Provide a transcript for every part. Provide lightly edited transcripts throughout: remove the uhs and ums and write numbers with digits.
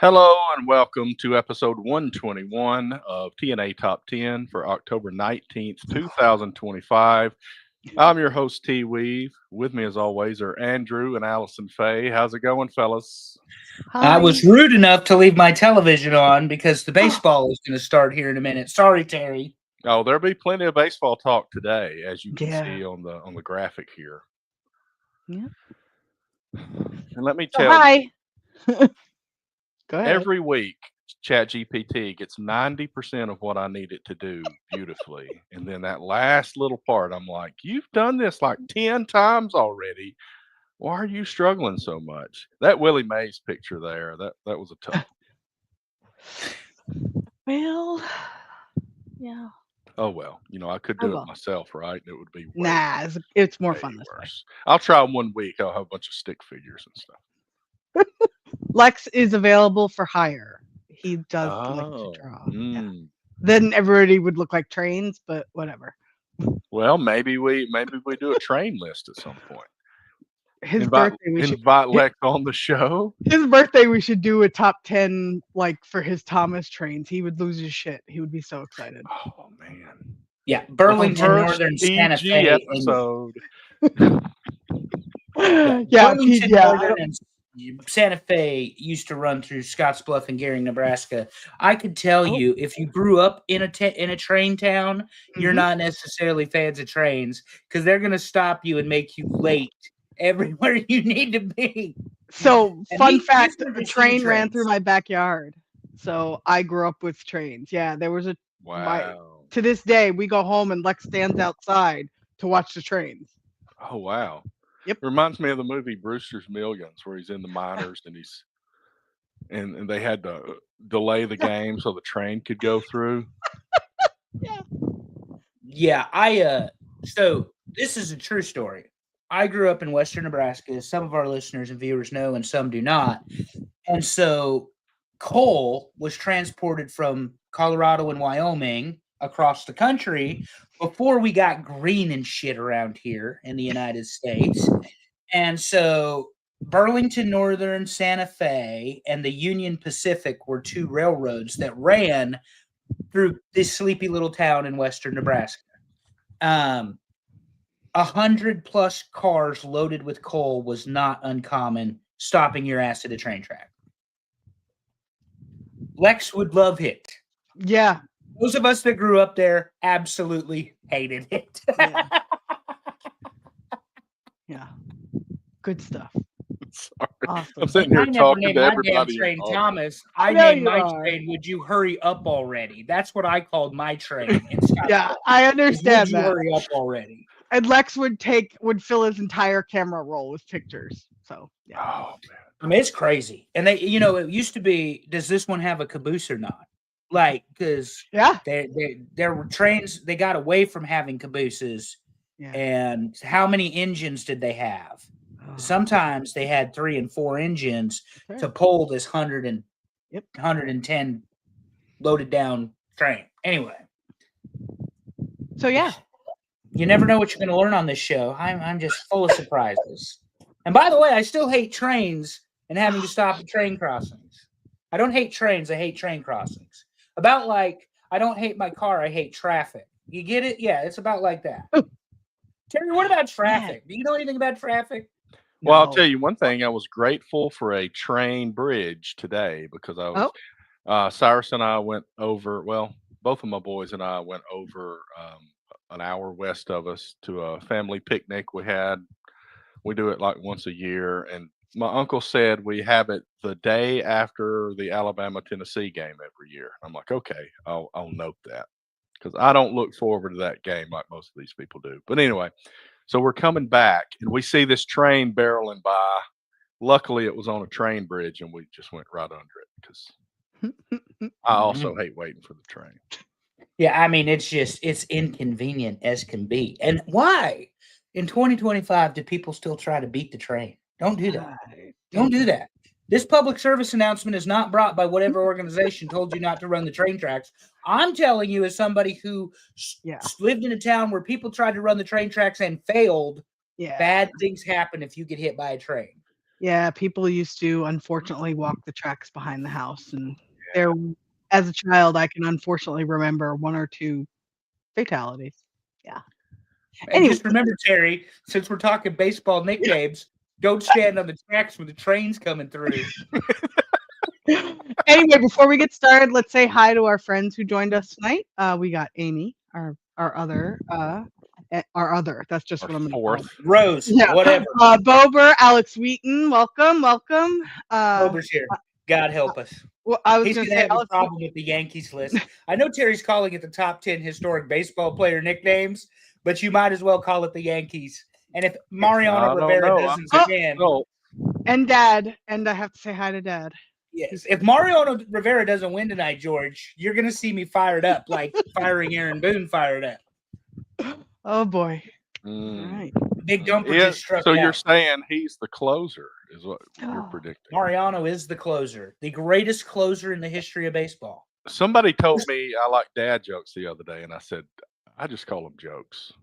Hello and welcome to episode 121 of TNA Top 10 for October 19th, 2025. I'm your host, T Weave. With me, as always, are Andrew and Allison Faye. How's it going, fellas? I was rude enough to leave my television on because the baseball is going to start here in a minute. Sorry, Terry. Oh, there'll be plenty of baseball talk today, as you can see on the graphic here. Yeah. And let me tell you, Go ahead. every week, ChatGPT gets 90% of what I need it to do beautifully. And then that last little part, I'm like, you've done this like 10 times already. Why are you struggling so much? That Willie Mays picture there, that was a tough one. Well, yeah. Oh, well, I could do it myself, right? It would be it's more fun this way. I'll try 1 week. I'll have a bunch of stick figures and stuff. Lex is available for hire. He does like to draw. Yeah. Then everybody would look like trains, but whatever. Well, maybe we do a train list at some point. His birthday, we should invite Lex on the show. His birthday, we should do a top 10 for his Thomas trains. He would lose his shit. He would be so excited. Oh man. Yeah, Burlington Northern Santa Fe episode. Burlington Northern and Santa Fe used to run through Scottsbluff and Gehring, Nebraska. I could tell you, if you grew up in a train town, you're not necessarily fans of trains because they're going to stop you and make you late everywhere you need to be. So, fun fact, the train ran through my backyard. So, I grew up with trains. Yeah, there was to this day, we go home and Lex stands outside to watch the trains. Oh, wow. Yep. It reminds me of the movie Brewster's Millions, where he's in the minors and they had to delay the game so the train could go through. Yeah, so this is a true story. I grew up in Western Nebraska. Some of our listeners and viewers know, and some do not. And so coal was transported from Colorado and Wyoming across the country before we got green and shit around here in the United States. And so Burlington Northern, Santa Fe, and the Union Pacific were two railroads that ran through this sleepy little town in Western Nebraska. 100+ cars loaded with coal was not uncommon, stopping your ass at a train track. Lex would love it. Yeah. Those of us that grew up there absolutely hated it. Yeah. Good stuff. Sorry. Awesome. I'm sitting here talking to everybody. Train Thomas. I named my train, would you hurry up already? That's what I called my train. Yeah, I understand that. Would you hurry up already? And Lex would fill his entire camera roll with pictures. So, yeah. Oh, man. I mean, it's crazy. And they, it used to be, does this one have a caboose or not? Because there were trains, they got away from having cabooses. Yeah. And how many engines did they have? Sometimes they had 3 and 4 engines to pull this 110 loaded down train. Anyway. So, yeah. You never know what you're going to learn on this show. I'm just full of surprises. And by the way, I still hate trains and having to stop at train crossings. I don't hate trains. I hate train crossings. About like, I don't hate my car. I hate traffic. You get it? Yeah, it's about like that. Terry, what about traffic? Do you know anything about traffic? Well, I'll tell you one thing. I was grateful for a train bridge today because I was, Cyrus and I went over, both of my boys and I went over an hour west of us to a family picnic we had. We do it like once a year. And my uncle said we have it the day after the Alabama-Tennessee game every year. I'm like, okay, I'll note that because I don't look forward to that game like most of these people do. But anyway, so we're coming back and we see this train barreling by. Luckily, it was on a train bridge and we just went right under it because I also hate waiting for the train. Yeah, I mean, it's inconvenient as can be. And why in 2025 do people still try to beat the train? Don't do that. Don't do that. This public service announcement is not brought by whatever organization told you not to run the train tracks. I'm telling you, as somebody who lived in a town where people tried to run the train tracks and failed, bad things happen if you get hit by a train. Yeah, people used to unfortunately walk the tracks behind the house, and there, as a child, I can unfortunately remember 1 or 2 fatalities. Yeah. And Anyway. just remember, Terry, since we're talking baseball nicknames, don't stand on the tracks when the train's coming through. Anyway, before we get started, let's say hi to our friends who joined us tonight. We got Amy, our other. That's just Our what I'm going to fourth. Rose, Yeah. whatever. Bober, Alex Wheaton, welcome. Bober's here. God help us. Well, I was He's going going to to say have a problem with the Yankees list. I know Terry's calling it the top 10 historic baseball player nicknames, but you might as well call it the Yankees. And if Mariano Rivera doesn't stand, and Dad, and I have to say hi to Dad. Yes, if Mariano Rivera doesn't win tonight, George, you're going to see me fired up, like firing Aaron Boone fired up. Oh boy! All right, Big Dumper just struck. So you're saying he's the closer, is what you're predicting? Mariano is the closer, the greatest closer in the history of baseball. Somebody told me I like dad jokes the other day, and I said I just call them jokes.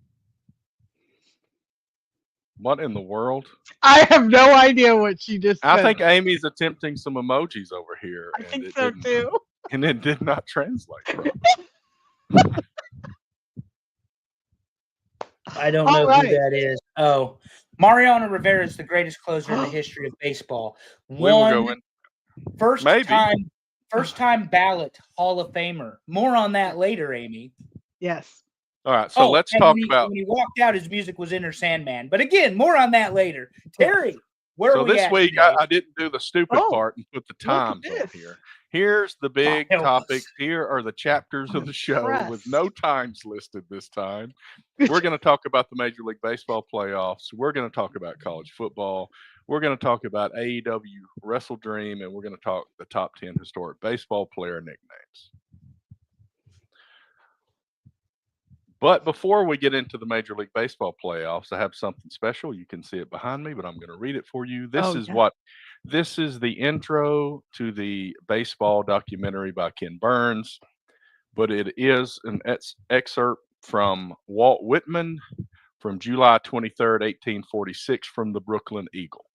What in the world? I have no idea what she just said. I think Amy's attempting some emojis over here. I think so too. And it did not translate properly. I don't know who that is. Oh, Mariano Rivera is the greatest closer in the history of baseball. First time ballot Hall of Famer. More on that later, Amy. Yes. All right, so let's talk about when he walked out, his music was Enter Sandman. But again, more on that later. Terry, where are we this at week today? I didn't do the stupid part and put the times on here. Here's the big topic. Here are the chapters of the show with no times listed this time. We're going to talk about the Major League Baseball playoffs. We're going to talk about college football. We're going to talk about AEW WrestleDream, and we're going to talk the top 10 historic baseball player nicknames. But before we get into the Major League Baseball playoffs, I have something special. You can see it behind me, but I'm going to read it for you. This is the intro to the baseball documentary by Ken Burns, but it is an excerpt from Walt Whitman from July 23rd, 1846, from the Brooklyn Eagle.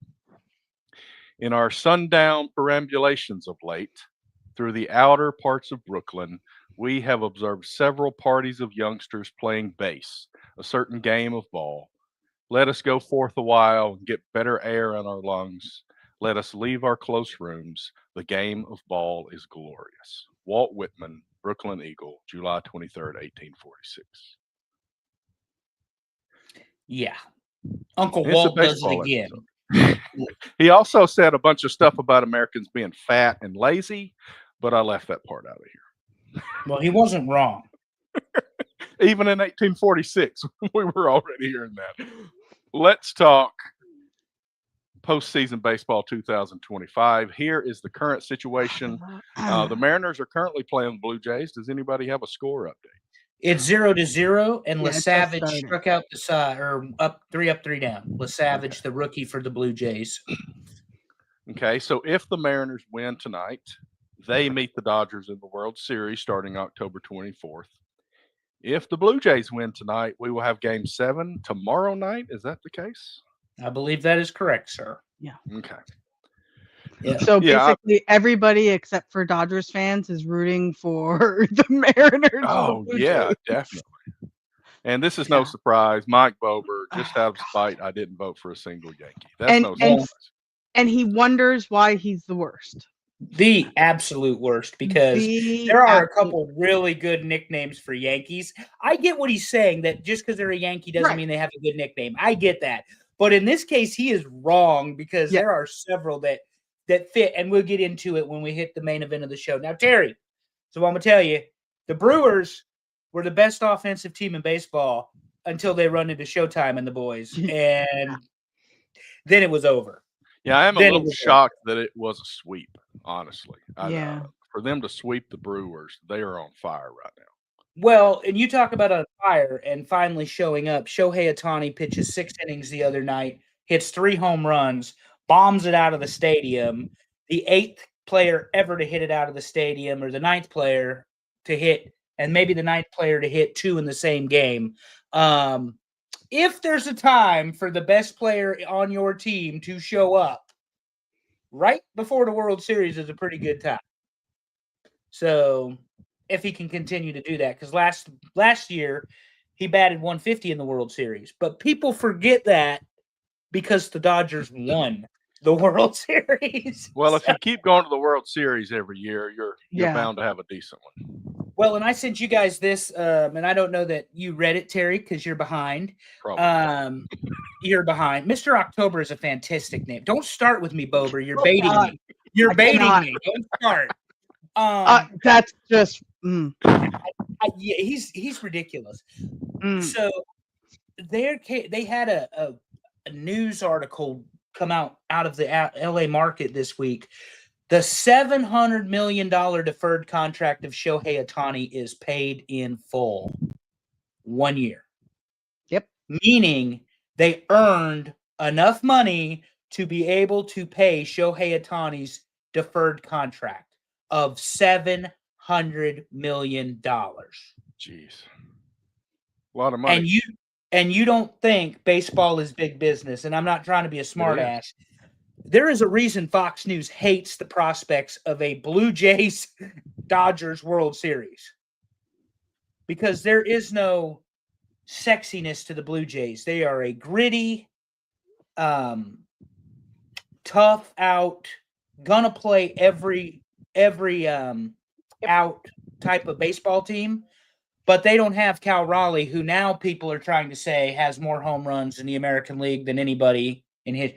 In our sundown perambulations of late, through the outer parts of Brooklyn, we have observed several parties of youngsters playing base, a certain game of ball. Let us go forth a while and get better air in our lungs. Let us leave our close rooms. The game of ball is glorious. Walt Whitman, Brooklyn Eagle, July 23rd, 1846. Yeah. Uncle Walt does it again. He also said a bunch of stuff about Americans being fat and lazy, but I left that part out of here. Well, he wasn't wrong. Even in 1846, we were already hearing that. Let's talk postseason baseball 2025. Here is the current situation. The Mariners are currently playing the Blue Jays. Does anybody have a score update? It's 0-0, and LaSavage struck out the side, or up 3 down. LaSavage, the rookie for the Blue Jays. Okay, so if the Mariners win tonight, they meet the Dodgers in the World Series starting October 24th. If the Blue Jays win tonight, we will have Game 7 tomorrow night. Is that the case? I believe that is correct, sir. Yeah. Okay. Yeah. So basically, everybody except for Dodgers fans is rooting for the Mariners. Oh, yeah, definitely. And this is no surprise. Mike Bober, just out of spite, I didn't vote for a single Yankee. That's no surprise. And he wonders why he's the worst. The absolute worst, because there are a couple really good nicknames for Yankees. I get what he's saying, that just because they're a Yankee doesn't mean they have a good nickname. I get that. But in this case, he is wrong, because there are several that fit, and we'll get into it when we hit the main event of the show. Now, Terry, so I'm going to tell you, the Brewers were the best offensive team in baseball until they run into Showtime and the boys, and then it was over. Yeah, I am a little shocked that it was a sweep, honestly. For them to sweep the Brewers, they are on fire right now. Well, and you talk about on fire and finally showing up. Shohei Ohtani pitches 6 innings the other night, hits 3 home runs, bombs it out of the stadium. The 8th player ever to hit it out of the stadium, or the 9th player to hit, and maybe the 9th player to hit 2 in the same game. If there's a time for the best player on your team to show up, right before the World Series is a pretty good time. So if he can continue to do that, because last year he batted 150 in the World Series, but people forget that because the Dodgers won the World Series. Well, if you keep going to the World Series every year, you're bound to have a decent one. Well, and I sent you guys this, and I don't know that you read it, Terry, because you're behind. Probably. You're behind. Mr. October is a fantastic name. Don't start with me, Bober. You're baiting me. You're baiting me. Don't start. That's just. Yeah, he's ridiculous. So they had a news article come out of the LA market this week. The $700 million deferred contract of Shohei Ohtani is paid in full 1 year. Yep. Meaning they earned enough money to be able to pay Shohei Ohtani's deferred contract of $700 million. Jeez. A lot of money. And you don't think baseball is big business, and I'm not trying to be a smart ass. There is a reason Fox News hates the prospects of a Blue Jays Dodgers World Series. Because there is no sexiness to the Blue Jays. They are a gritty, tough out, gonna play every out type of baseball team. But they don't have Cal Raleigh, who now people are trying to say has more home runs in the American League than anybody in his.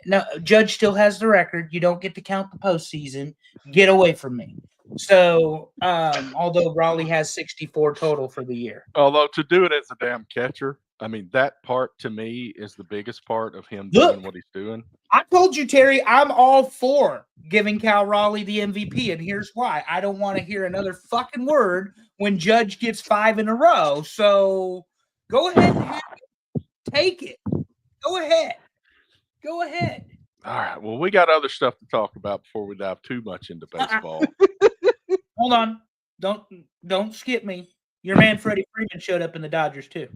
No, Judge still has the record. You don't get to count the postseason. Get away from me. So, although Raleigh has 64 total for the year. Although to do it as a damn catcher, I mean, that part to me is the biggest part of him doing what he's doing. I told you, Terry, I'm all for giving Cal Raleigh the MVP, and here's why. I don't want to hear another fucking word when Judge gets 5 in a row. So go ahead and take it. Go ahead. Go ahead. All right. Well, we got other stuff to talk about before we dive too much into baseball. Hold on. Don't skip me. Your man Freddie Freeman showed up in the Dodgers too.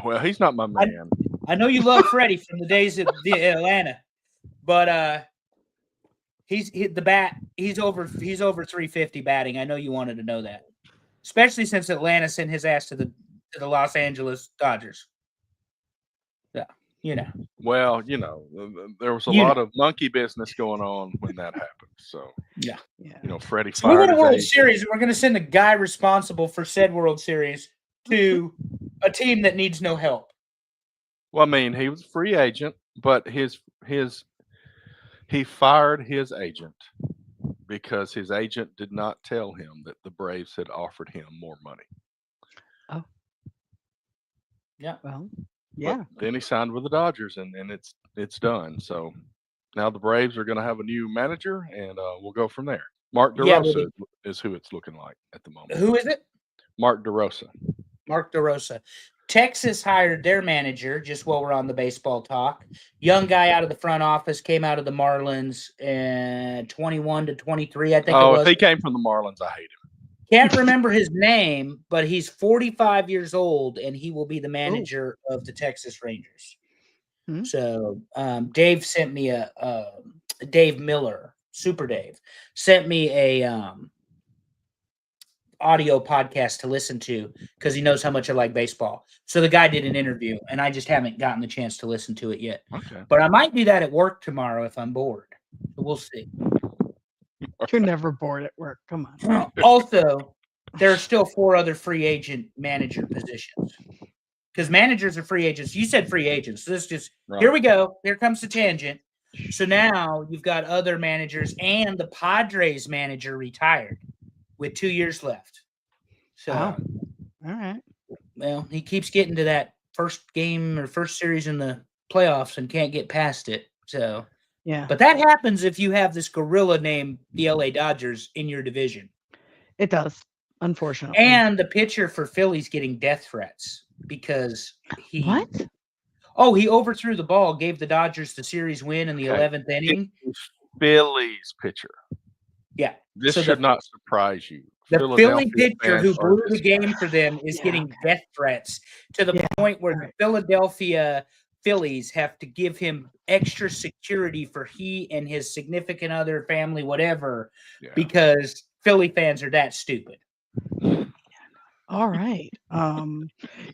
Well, he's not my man. I know you love Freddie from the days of Atlanta, but he's over 350 batting. I know you wanted to know that, especially since Atlanta sent his ass to the Los Angeles Dodgers. Yeah, you know. Well, there was a lot of monkey business going on when that happened. So yeah. Freddie. So we win a World Series, and we're going to send the guy responsible for said World Series to a team that needs no help. Well, I mean, he was a free agent, but he fired his agent because his agent did not tell him that the Braves had offered him more money. Oh. Yeah. Well, yeah. But then he signed with the Dodgers, and it's done. So now the Braves are going to have a new manager, and we'll go from there. Mark DeRosa is who it's looking like at the moment. Who is it? Mark DeRosa. Mark DeRosa. Texas hired their manager, just while we're on the baseball talk. Young guy out of the front office, came out of the Marlins, 21 to 23, I think it was. Oh, if he came from the Marlins, I hate him. Can't remember his name, but he's 45 years old, and he will be the manager of the Texas Rangers. Mm-hmm. So Dave sent me Dave Miller, Super Dave, sent me a audio podcast to listen to because he knows how much I like baseball. So the guy did an interview, and I just haven't gotten the chance to listen to it yet. Okay. But I might do that at work tomorrow if I'm bored. We'll see. You're never bored at work. Come on. Also, there are still 4 other free agent manager positions because managers are free agents. You said free agents. So this just Here we go. Here comes the tangent. So now you've got other managers, and the Padres manager retired with 2 years left. So, all right. Well, he keeps getting to that first game or first series in the playoffs and can't get past it. So, yeah. But that happens if you have this gorilla named the LA Dodgers in your division. It does, unfortunately. And the pitcher for Philly's getting death threats because he. What? Oh, he overthrew the ball, gave the Dodgers the series win in the 11th inning. Philly's pitcher. Yeah. This should not surprise you. The Philly pitcher who blew the game for them is getting death threats to the point where the Philadelphia Phillies have to give him extra security for he and his significant other, family, whatever, because Philly fans are that stupid. All right.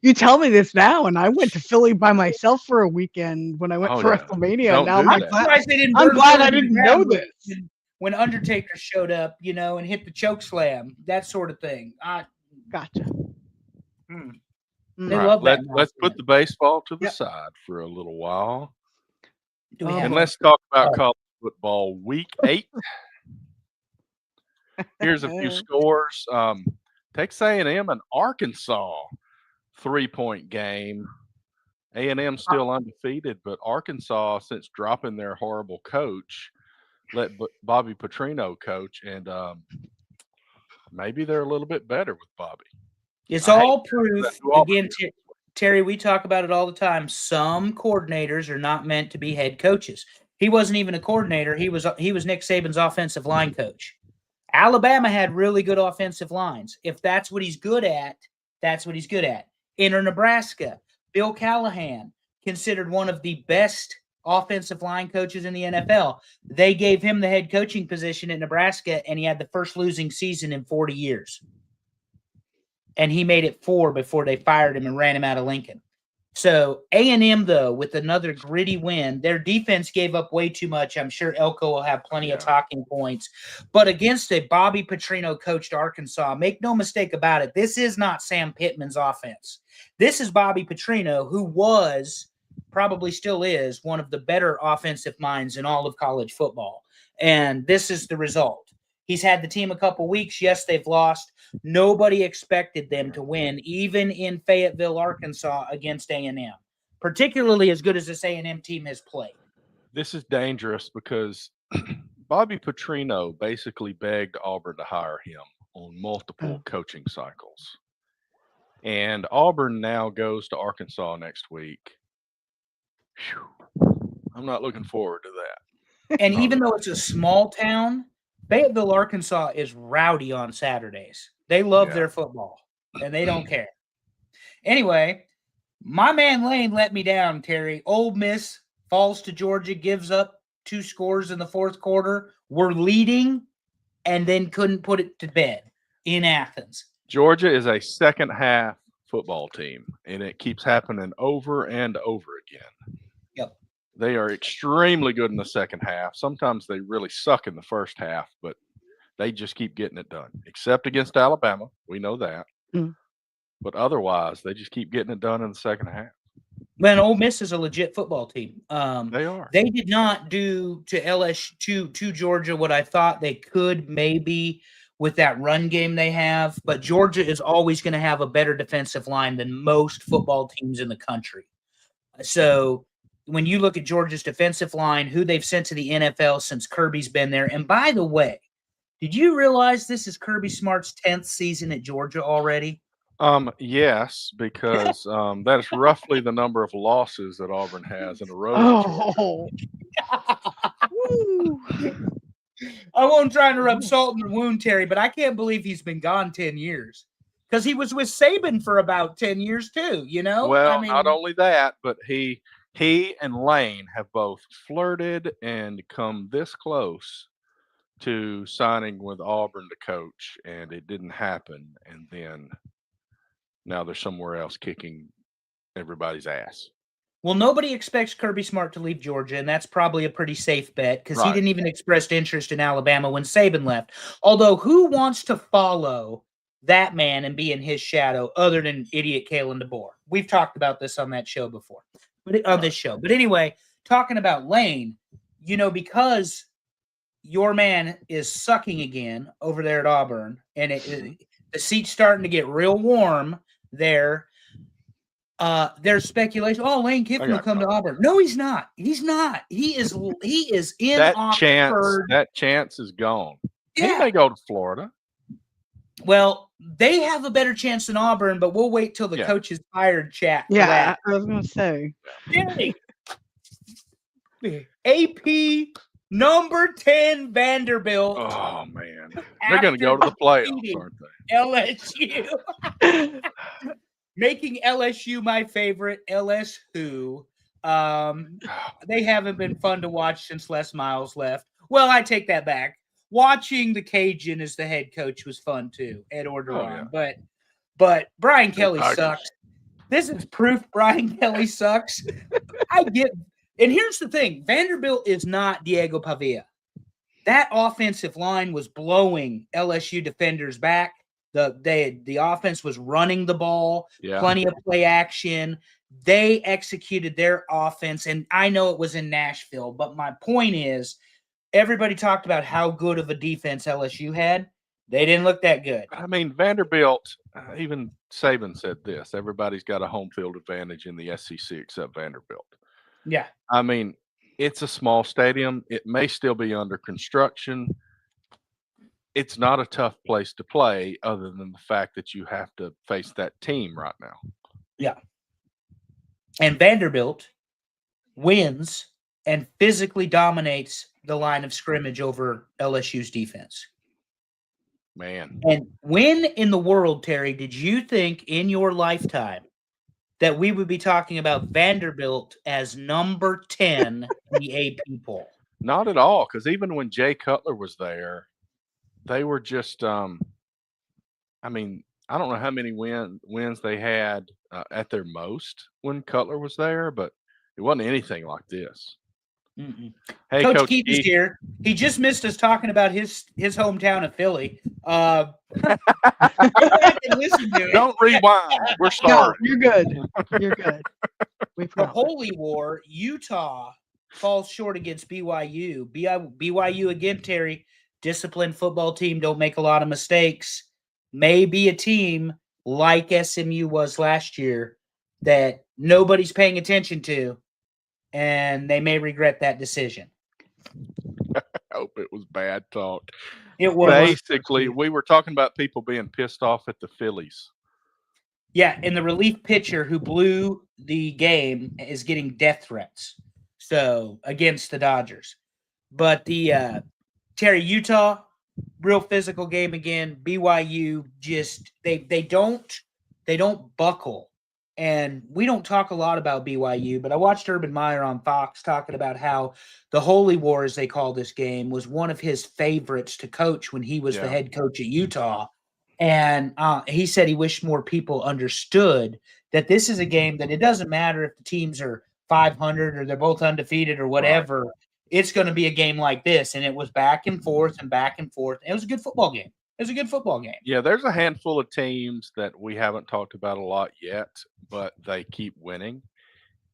You tell me this now, and I went to Philly by myself for a weekend when I went for WrestleMania. Now I'm glad I didn't know this. When Undertaker showed up, and hit the choke slam, that sort of thing. Gotcha. They love that. Let's put the baseball to the side for a little while. And let's talk about college football week 8. Here's a few scores. Texas A&M and Arkansas 3-point game. A&M still undefeated, but Arkansas, since dropping their horrible coach, let Bobby Petrino coach, and maybe they're a little bit better with Bobby. It's all proof. Again, Terry, we talk about it all the time. Some coordinators are not meant to be head coaches. He wasn't even a coordinator. He was Nick Saban's offensive line coach. Alabama had really good offensive lines. If that's what he's good at, that's what he's good at. Enter Nebraska. Bill Callahan, considered one of the best offensive line coaches in the NFL. They gave him the head coaching position at Nebraska, and he had the first losing season in 40 years. And he made it 4 before they fired him and ran him out of Lincoln. So A&M, though, with another gritty win, their defense gave up way too much. I'm sure Elko will have plenty of talking points. But against a Bobby Petrino coached Arkansas, make no mistake about it, this is not Sam Pittman's offense. This is Bobby Petrino, who was, probably still is, one of the better offensive minds in all of college football. And this is the result. He's had the team a couple weeks. Yes, they've lost. Nobody expected them to win, even in Fayetteville, Arkansas, against A&M, particularly as good as this A&M team has played. This is dangerous because Bobby Petrino basically begged Auburn to hire him on multiple coaching cycles. And Auburn now goes to Arkansas next week. Whew. I'm not looking forward to that. And even though it's a small town, Fayetteville, Arkansas is rowdy on Saturdays. They love their football, and they don't care. Anyway, my man Lane let me down, Terry. Ole Miss falls to Georgia, gives up 2 scores in the fourth quarter. We're leading, and then couldn't put it to bed in Athens. Georgia is a second-half football team, and it keeps happening over and over again. Yep. They are extremely good in the second half. Sometimes they really suck in the first half, but they just keep getting it done, except against Alabama. We know that. But otherwise, they just keep getting it done in the second half. Man, Ole Miss is a legit football team. They are. They did not do to LSU, to Georgia, what I thought they could maybe with that run game they have. But Georgia is always going to have a better defensive line than most football teams in the country. So when you look at Georgia's defensive line, who they've sent to the NFL since Kirby's been there, and by the way, did you realize this is Kirby Smart's 10th season at Georgia already? Yes, because that is roughly the number of losses that Auburn has in a row. I won't try to rub salt in the wound, Terry, but I can't believe he's been gone 10 years. Because he was with Saban for about 10 years too, you know? Well, not only that, but he and Lane have both flirted and come this close to signing with Auburn to coach, and it didn't happen. And then now they're somewhere else kicking everybody's ass. Well, nobody expects Kirby Smart to leave Georgia, and that's probably a pretty safe bet because he didn't even express interest in Alabama when Saban left. Although, who wants to follow that man and be in his shadow other than idiot Kalen DeBoer? We've talked about this on that show before, on this show. But anyway, talking about Lane, you know, because your man is sucking again over there at Auburn, and the seat's starting to get real warm there. There's speculation. Oh, Lane Kiffin will come to Auburn. No, he's not. He's not. He is in Oxford. That chance is gone. Yeah. He may go to Florida. Well, they have a better chance than Auburn, but we'll wait till the coach is fired chat. Yeah, I was going to say. AP number 10 Vanderbilt. Oh, man. They're going to go to the playoffs, aren't they? LSU. Making LSU my favorite. LSU. They haven't been fun to watch since Les Miles left. Well, I take that back. Watching the Cajun as the head coach was fun too, Ed Orgeron. But Brian Kelly sucks. This is proof Brian Kelly sucks. And here's the thing: Vanderbilt is not Diego Pavia. That offensive line was blowing LSU defenders back. The offense was running the ball, plenty of play action. They executed their offense, and I know it was in Nashville, but my point is, everybody talked about how good of a defense LSU had. They didn't look that good. I mean, Vanderbilt, even Saban said this, everybody's got a home field advantage in the SEC except Vanderbilt. Yeah. I mean, it's a small stadium. It may still be under construction. It's not a tough place to play other than the fact that you have to face that team right now. Yeah. And Vanderbilt wins and physically dominates the line of scrimmage over LSU's defense. Man. And when in the world, Terry, did you think in your lifetime that we would be talking about Vanderbilt as number 10 in the AP poll? Not at all, because even when Jay Cutler was there, they were just I mean, I don't know how many wins they had at their most when Cutler was there, but it wasn't anything like this. Mm-mm. Hey, Coach Keith is here. He just missed us talking about his hometown of Philly. Don't rewind. We're sorry. No, you're good. You're good. The Holy War, Utah falls short against BYU. BYU again, Terry, disciplined football team, don't make a lot of mistakes. Maybe a team like SMU was last year that nobody's paying attention to, and they may regret that decision. I hope it was bad talk. It was. Basically, we were talking about people being pissed off at the Phillies. Yeah, and the relief pitcher who blew the game is getting death threats. So against the Dodgers. But the Terry, Utah, real physical game again. BYU just they don't buckle. And we don't talk a lot about BYU, but I watched Urban Meyer on Fox talking about how the Holy War, as they call this game, was one of his favorites to coach when he was the head coach at Utah. And he said he wished more people understood that this is a game that it doesn't matter if the teams are 500 or they're both undefeated or whatever. Right. It's going to be a game like this. And it was back and forth and back and forth. It was a good football game. It was a good football game. Yeah, there's a handful of teams that we haven't talked about a lot yet, but they keep winning.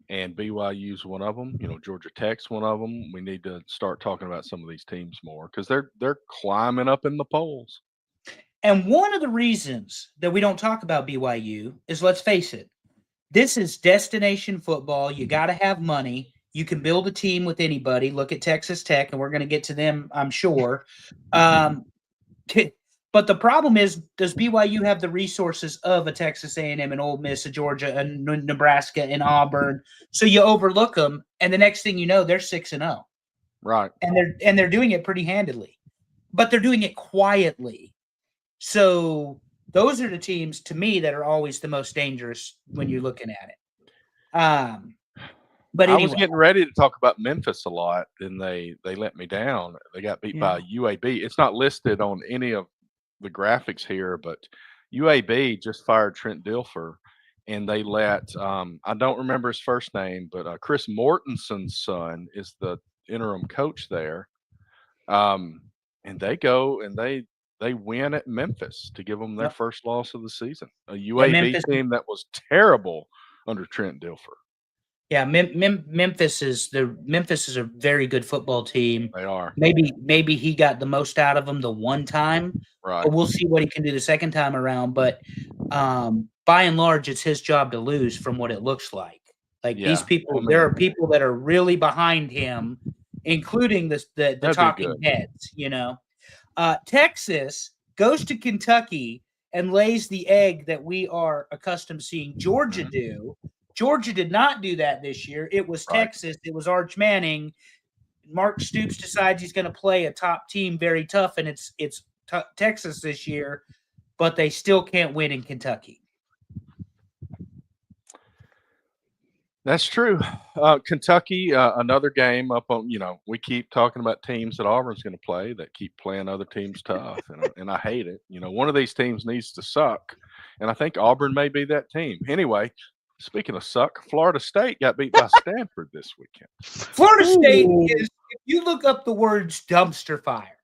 And BYU's one of them. You know, Georgia Tech's one of them. We need to start talking about some of these teams more because they're climbing up in the polls. And one of the reasons that we don't talk about BYU is, let's face it, this is destination football. You got to have money. You can build a team with anybody. Look at Texas Tech, and we're going to get to them, I'm sure. But the problem is, does BYU have the resources of a Texas A&M and Ole Miss, a Georgia, and Nebraska, and Auburn? So you overlook them, and the next thing you know, they're 6-0. Right. And they're doing it pretty handedly, but they're doing it quietly. So those are the teams, to me, that are always the most dangerous when you're looking at it. But anyway. I was getting ready to talk about Memphis a lot, and they let me down. They got beat by UAB. It's not listed on any of the graphics here, but UAB just fired Trent Dilfer, and they let I don't remember his first name, but Chris Mortensen's son is the interim coach there. And they go and they win at Memphis to give them their first loss of the season. A UAB team that was terrible under Trent Dilfer. Yeah, Memphis is a very good football team. They are. Maybe he got the most out of them the one time. Right. But we'll see what he can do the second time around. But by and large, it's his job to lose from what it looks like. Like these people, there are people that are really behind him, including the talking heads. You know, Texas goes to Kentucky and lays the egg that we are accustomed to seeing Georgia do. Georgia did not do that this year. It was Texas. It was Arch Manning. Mark Stoops decides he's going to play a top team very tough, and it's Texas this year, but they still can't win in Kentucky. That's true. Kentucky, another game up on. We keep talking about teams that Auburn's going to play that keep playing other teams tough, and I hate it. One of these teams needs to suck, and I think Auburn may be that team. Anyway, speaking of suck, Florida State got beat by Stanford this weekend. Florida State is, if you look up the words dumpster fire,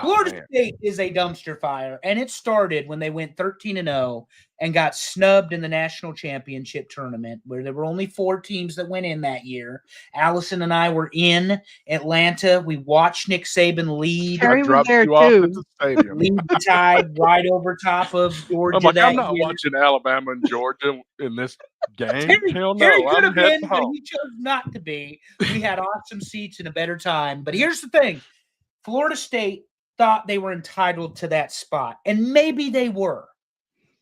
Florida State is a dumpster fire, and it started when they went 13-0 and got snubbed in the national championship tournament, where there were only 4 teams that went in that year. Allison and I were in Atlanta. We watched Nick Saban lead. Terry was there too. Lead the Tide right over top of Georgia. I'm not watching Alabama and Georgia in this game. Hell no, Terry could have been, but he chose not to be. We had awesome seats and a better time. But here's the thing. Florida State thought they were entitled to that spot, and maybe they were,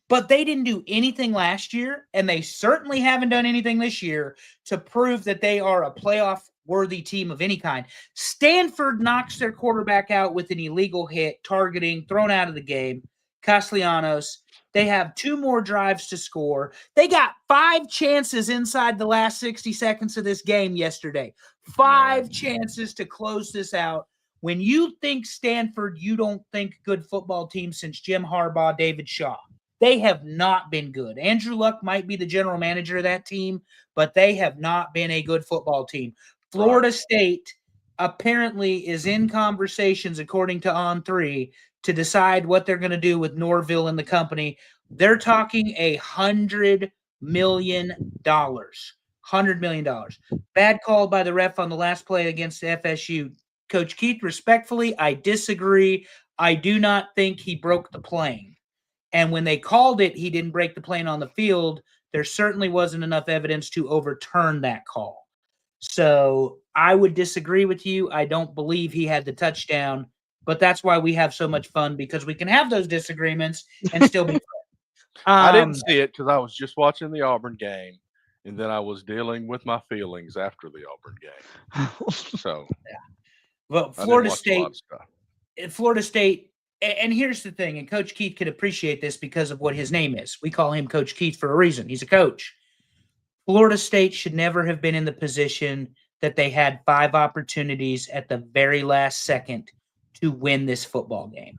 but they didn't do anything last year, and they certainly haven't done anything this year to prove that they are a playoff-worthy team of any kind. Stanford knocks their quarterback out with an illegal hit, targeting, thrown out of the game. Castellanos, they have 2 more drives to score. They got 5 chances inside the last 60 seconds of this game yesterday. 5 chances to close this out. When you think Stanford, you don't think good football team since Jim Harbaugh, David Shaw. They have not been good. Andrew Luck might be the general manager of that team, but they have not been a good football team. Florida State apparently is in conversations, according to On3, to decide what they're going to do with Norville and the company. They're talking $100 million. $100 million. Bad call by the ref on the last play against FSU. Coach Keith, respectfully, I disagree. I do not think he broke the plane. And when they called it, he didn't break the plane on the field. There certainly wasn't enough evidence to overturn that call. So I would disagree with you. I don't believe he had the touchdown, but that's why we have so much fun, because we can have those disagreements and still be friends. I didn't see it because I was just watching the Auburn game, and then I was dealing with my feelings after the Auburn game. So, yeah. Well, Florida State, and here's the thing, and Coach Keith could appreciate this because of what his name is. We call him Coach Keith for a reason. He's a coach. Florida State should never have been in the position that they had 5 opportunities at the very last second to win this football game.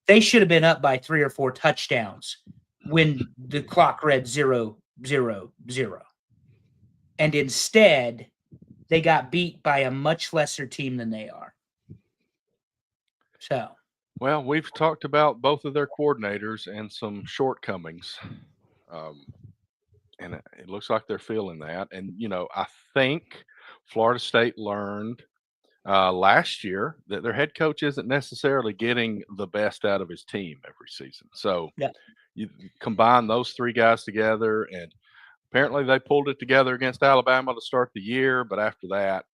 They should have been up by 3 or 4 touchdowns when the clock read 0-0-0. And instead, they got beat by a much lesser team than they are. So, well, we've talked about both of their coordinators and some shortcomings. And it looks like they're feeling that. And, I think Florida State learned last year that their head coach isn't necessarily getting the best out of his team every season. So you combine those 3 guys together, and apparently they pulled it together against Alabama to start the year, but after that,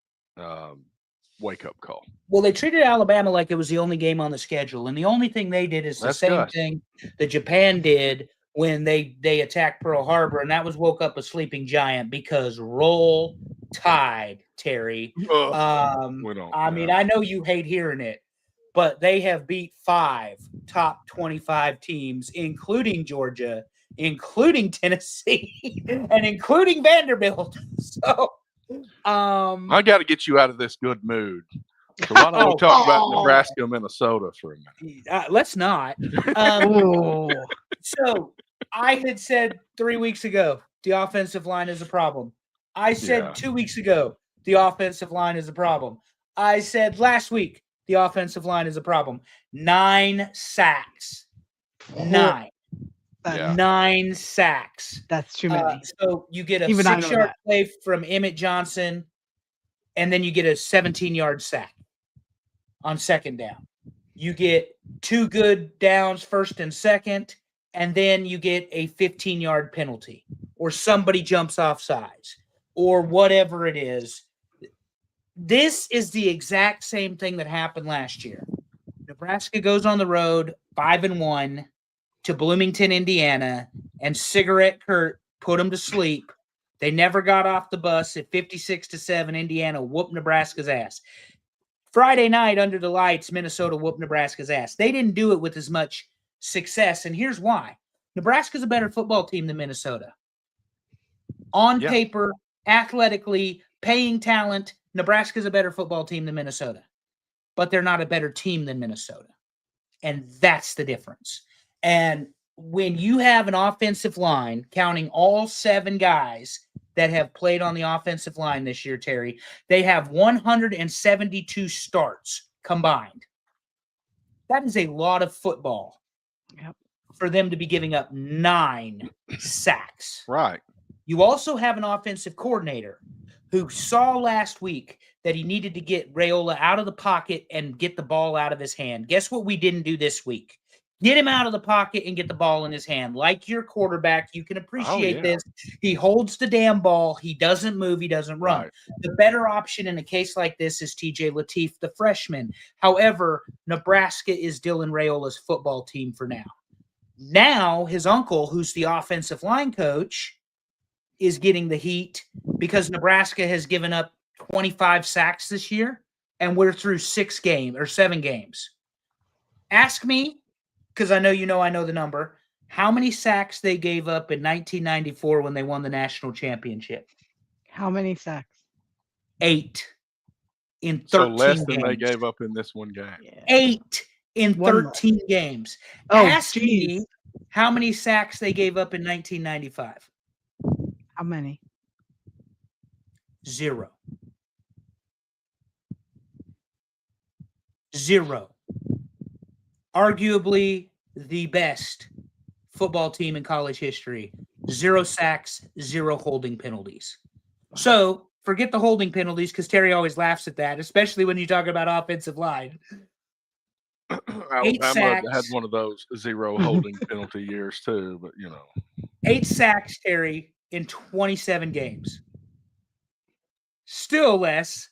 wake-up call. Well, they treated Alabama like it was the only game on the schedule, and the only thing they did is the same thing that Japan did when they attacked Pearl Harbor, and that was woke up a sleeping giant, because roll Tide, Terry. I mean, I know you hate hearing it, but they have beat 5 top 25 teams, including Georgia, including Tennessee, and including Vanderbilt. So I got to get you out of this good mood. So why don't we talk about Nebraska, Minnesota for a minute? Let's not. So I had said 3 weeks ago, the offensive line is a problem. I said 2 weeks ago, the offensive line is a problem. I said last week, the offensive line is a problem. 9 sacks. 9. 9 sacks. That's too many. So you get a 6-yard play from Emmett Johnson, and then you get a 17-yard sack on second down. You get 2 good downs, first and second, and then you get a 15-yard penalty, or somebody jumps off sides, or whatever it is. This is the exact same thing that happened last year. Nebraska goes on the road 5-1 to Bloomington, Indiana, and Cigarette Kurt put them to sleep. They never got off the bus. At 56-7, Indiana whooped Nebraska's ass. Friday night under the lights, Minnesota whooped Nebraska's ass. They didn't do it with as much success, and here's why. Nebraska's a better football team than Minnesota. On paper, athletically, paying talent, Nebraska's a better football team than Minnesota, but they're not a better team than Minnesota. And that's the difference. And when you have an offensive line, counting all 7 guys that have played on the offensive line this year, Terry, they have 172 starts combined. That is a lot of football for them to be giving up 9 sacks. Right. You also have an offensive coordinator who saw last week that he needed to get Raiola out of the pocket and get the ball out of his hand. Guess what we didn't do this week? Get him out of the pocket and get the ball in his hand. Like your quarterback, you can appreciate this. He holds the damn ball. He doesn't move. He doesn't run. Right. The better option in a case like this is TJ Lateef, the freshman. However, Nebraska is Dylan Raiola's football team for now. Now, his uncle, who's the offensive line coach, is getting the heat because Nebraska has given up 25 sacks this year, and we're through 7 games. Ask me, because I know the number, how many sacks they gave up in 1994 when they won the national championship. How many sacks? 8 in 13 So less than games. they gave up in this one game. Yeah. 8 in 13 games. Ask me how many sacks they gave up in 1995. How many? 0. 0. Arguably the best football team in college history. 0 sacks, 0 holding penalties. So forget the holding penalties because Terry always laughs at that, especially when you talk about offensive line. Alabama had one of those 0 holding penalty years too, but 8 sacks, Terry, in 27 games. Still less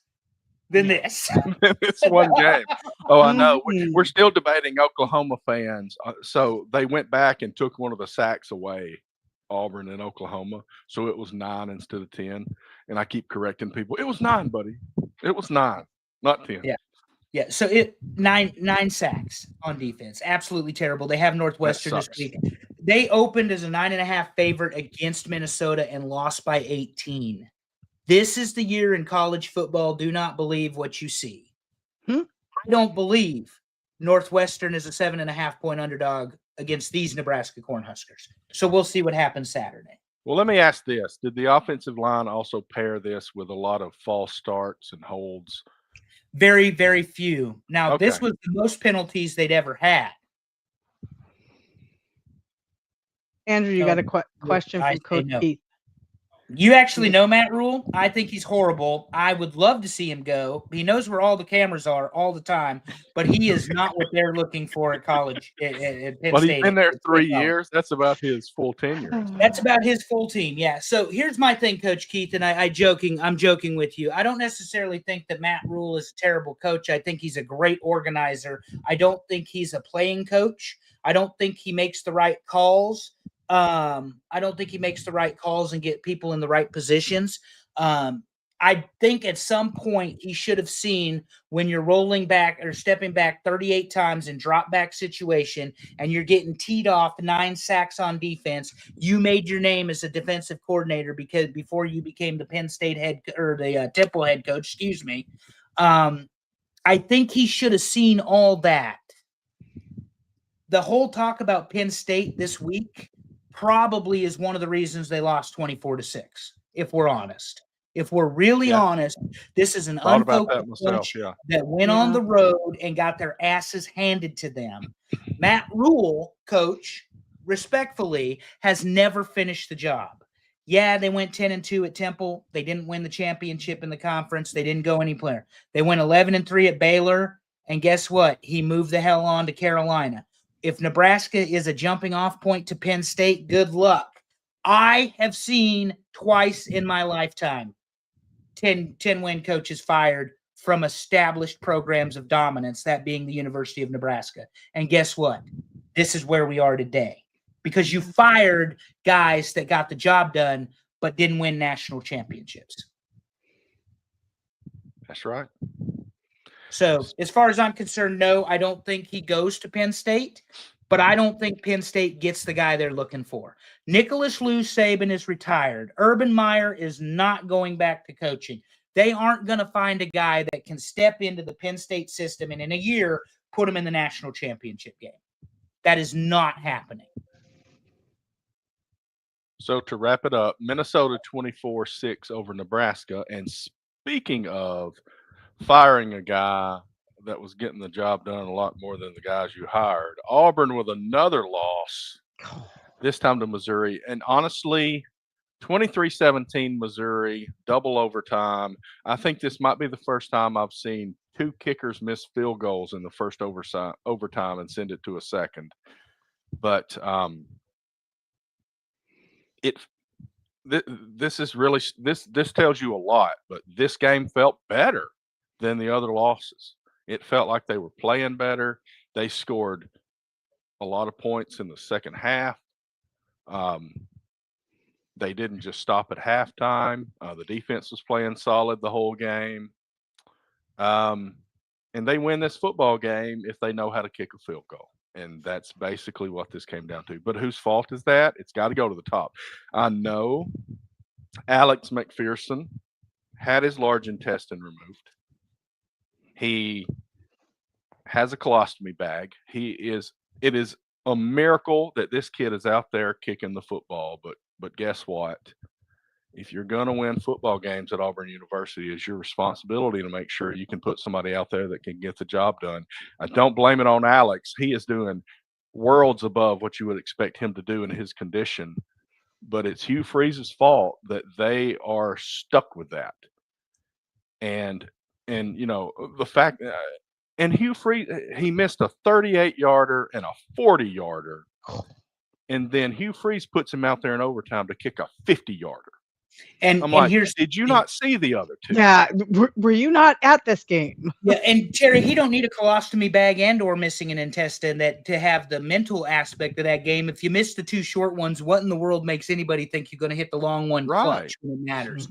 than this. It's one game. Oh, I know. We're still debating Oklahoma fans. So they went back and took one of the sacks away, Auburn and Oklahoma. So it was 9 instead of 10. And I keep correcting people. It was 9, buddy. It was 9, not 10. Yeah. So 9 sacks on defense. Absolutely terrible. They have Northwestern this week. They opened as a 9.5 favorite against Minnesota and lost by 18. This is the year in college football. Do not believe what you see. I don't believe Northwestern is a 7.5 point underdog against these Nebraska Cornhuskers. So we'll see what happens Saturday. Well, let me ask this. Did the offensive line also pair this with a lot of false starts and holds? Very, very few. Now, This was the most penalties they'd ever had. Andrew, you got a question from Coach Keith. You actually know Matt Rule. I think he's horrible. I would love to see him go. He knows where all the cameras are all the time, but he is not what they're looking for at college. At Penn State. He's been there 3 years. That's about his full tenure. That's about his full team. Yeah. So here's my thing, Coach Keith, and I'm joking with you. I don't necessarily think that Matt Rule is a terrible coach. I think he's a great organizer. I don't think he's a playing coach. I don't think he makes the right calls. I don't think he makes the right calls and get people in the right positions. I think at some point he should have seen when you're rolling back or stepping back 38 times in drop back situation and you're getting teed off 9 sacks on defense, you made your name as a defensive coordinator because before you became the Penn State the Temple head coach, excuse me. I think he should have seen all that. The whole talk about Penn State this week probably is one of the reasons they lost 24-6, if we're honest. If we're really honest, this is an unfocused coach that went on the road and got their asses handed to them. Matt Rule, coach, respectfully, has never finished the job. Yeah, they went 10-2 at Temple. They didn't win the championship in the conference. They didn't go anywhere. They went 11-3 at Baylor, and guess what? He moved the hell on to Carolina. If Nebraska is a jumping off point to Penn State, good luck. I have seen twice in my lifetime 10-win coaches fired from established programs of dominance, that being the University of Nebraska. And guess what? This is where we are today because you fired guys that got the job done but didn't win national championships. That's right. So as far as I'm concerned, no, I don't think he goes to Penn State, but I don't think Penn State gets the guy they're looking for. Nicholas Lou Saban is retired. Urban Meyer is not going back to coaching. They aren't going to find a guy that can step into the Penn State system and in a year put them in the national championship game. That is not happening. So to wrap it up, Minnesota 24-6 over Nebraska. And speaking of firing a guy that was getting the job done a lot more than the guys you hired, Auburn with another loss, this time to Missouri. And honestly, 23-17 Missouri, double overtime. I think this might be the first time I've seen two kickers miss field goals in the first overtime and send it to a second. But this is really this tells you a lot. But this game felt better than the other losses. It felt like they were playing better. They scored a lot of points in the second half. They didn't just stop at halftime. The defense was playing solid the whole game. And they win this football game if they know how to kick a field goal. And that's basically what this came down to. But whose fault is that? It's got to go to the top. I know Alex McPherson had his large intestine removed. He has a colostomy bag. It is a miracle that this kid is out there kicking the football. But guess what? If you're going to win football games at Auburn University, it's your responsibility to make sure you can put somebody out there that can get the job done. I don't blame it on Alex. He is doing worlds above what you would expect him to do in his condition. But it's Hugh Freeze's fault that they are stuck with that. And you know, the fact and Hugh Freeze, he missed a 38-yarder and a 40-yarder. And then Hugh Freeze puts him out there in overtime to kick a 50-yarder. And I'm like, did you not see the other two? Yeah, were you not at this game? Yeah, and Terry, he don't need a colostomy bag and or missing an intestine to have the mental aspect of that game. If you miss the two short ones, what in the world makes anybody think you're going to hit the long one clutch when it matters?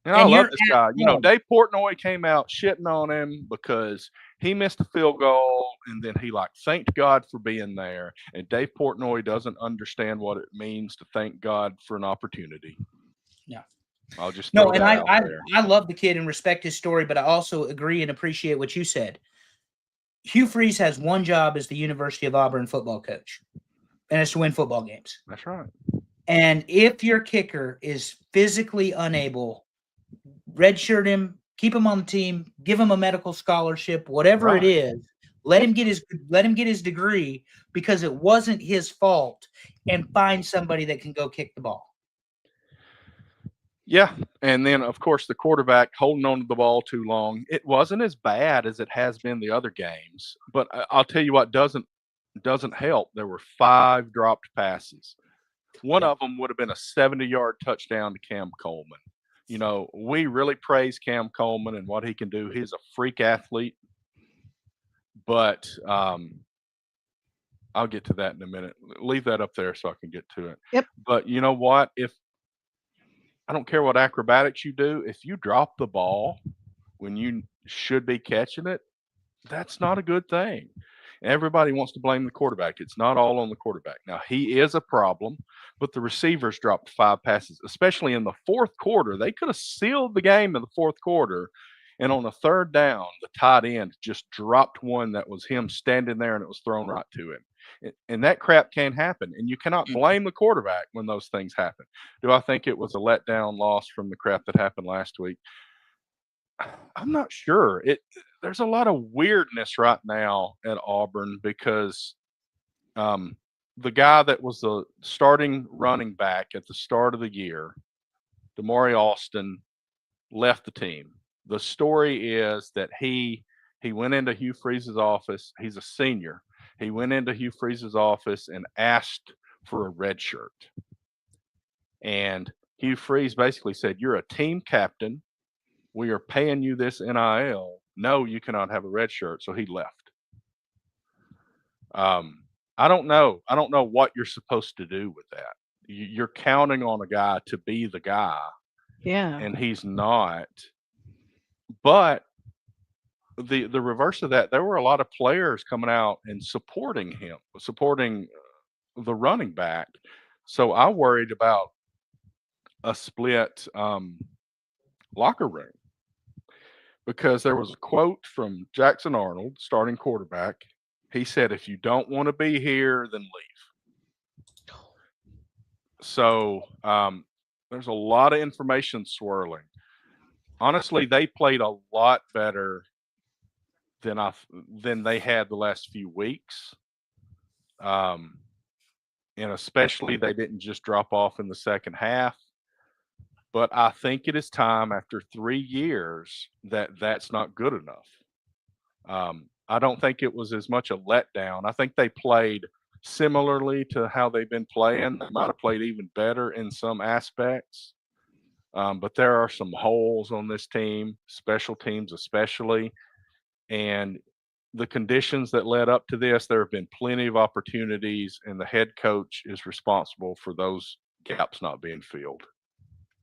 And I love this guy. You know, Dave Portnoy came out shitting on him because he missed a field goal, and then he thanked God for being there. And Dave Portnoy doesn't understand what it means to thank God for an opportunity. Yeah. I'll just I love the kid and respect his story, but I also agree and appreciate what you said. Hugh Freeze has one job as the University of Auburn football coach, and it's to win football games. That's right. And if your kicker is physically unable, redshirt him, keep him on the team, give him a medical scholarship, whatever it is. Let him get his degree because it wasn't his fault, and find somebody that can go kick the ball. Yeah, and then of course the quarterback holding on to the ball too long. It wasn't as bad as it has been the other games, but I'll tell you what doesn't help. There were 5 dropped passes. One of them would have been a 70-yard touchdown to Cam Coleman. You know, we really praise Cam Coleman and what he can do. He's a freak athlete, but I'll get to that in a minute. Leave that up there so I can get to it. Yep. But you know what? I don't care what acrobatics you do. If you drop the ball when you should be catching it, that's not a good thing. Everybody wants to blame the quarterback. It's not all on the quarterback. Now, he is a problem, but the receivers dropped 5 passes, especially in the fourth quarter. They could have sealed the game in the fourth quarter. And on the third down, the tight end just dropped one that was him standing there, and it was thrown right to him. And that crap can't happen. And you cannot blame the quarterback when those things happen. Do I think it was a letdown loss from the crap that happened last week? I'm not sure. There's a lot of weirdness right now at Auburn because the guy that was the starting running back at the start of the year, Damari Alston, left the team. The story is that he went into Hugh Freeze's office. He's a senior. He went into Hugh Freeze's office and asked for a red shirt. And Hugh Freeze basically said, "You're a team captain. We are paying you this NIL. No, you cannot have a red shirt." So he left. I don't know. I don't know what you're supposed to do with that. You're counting on a guy to be the guy. Yeah. And he's not. But the reverse of that, there were a lot of players coming out and supporting him, supporting the running back. So I worried about a split locker room because there was a quote from Jackson Arnold, starting quarterback. He said, "If you don't want to be here, then leave." So there's a lot of information swirling. Honestly, they played a lot better than they had the last few weeks. And especially they didn't just drop off in the second half. But I think it is time after 3 years that that's not good enough. I don't think it was as much a letdown. I think they played similarly to how they've been playing. They might have played even better in some aspects. But there are some holes on this team, special teams especially. And the conditions that led up to this, there have been plenty of opportunities, and the head coach is responsible for those gaps not being filled,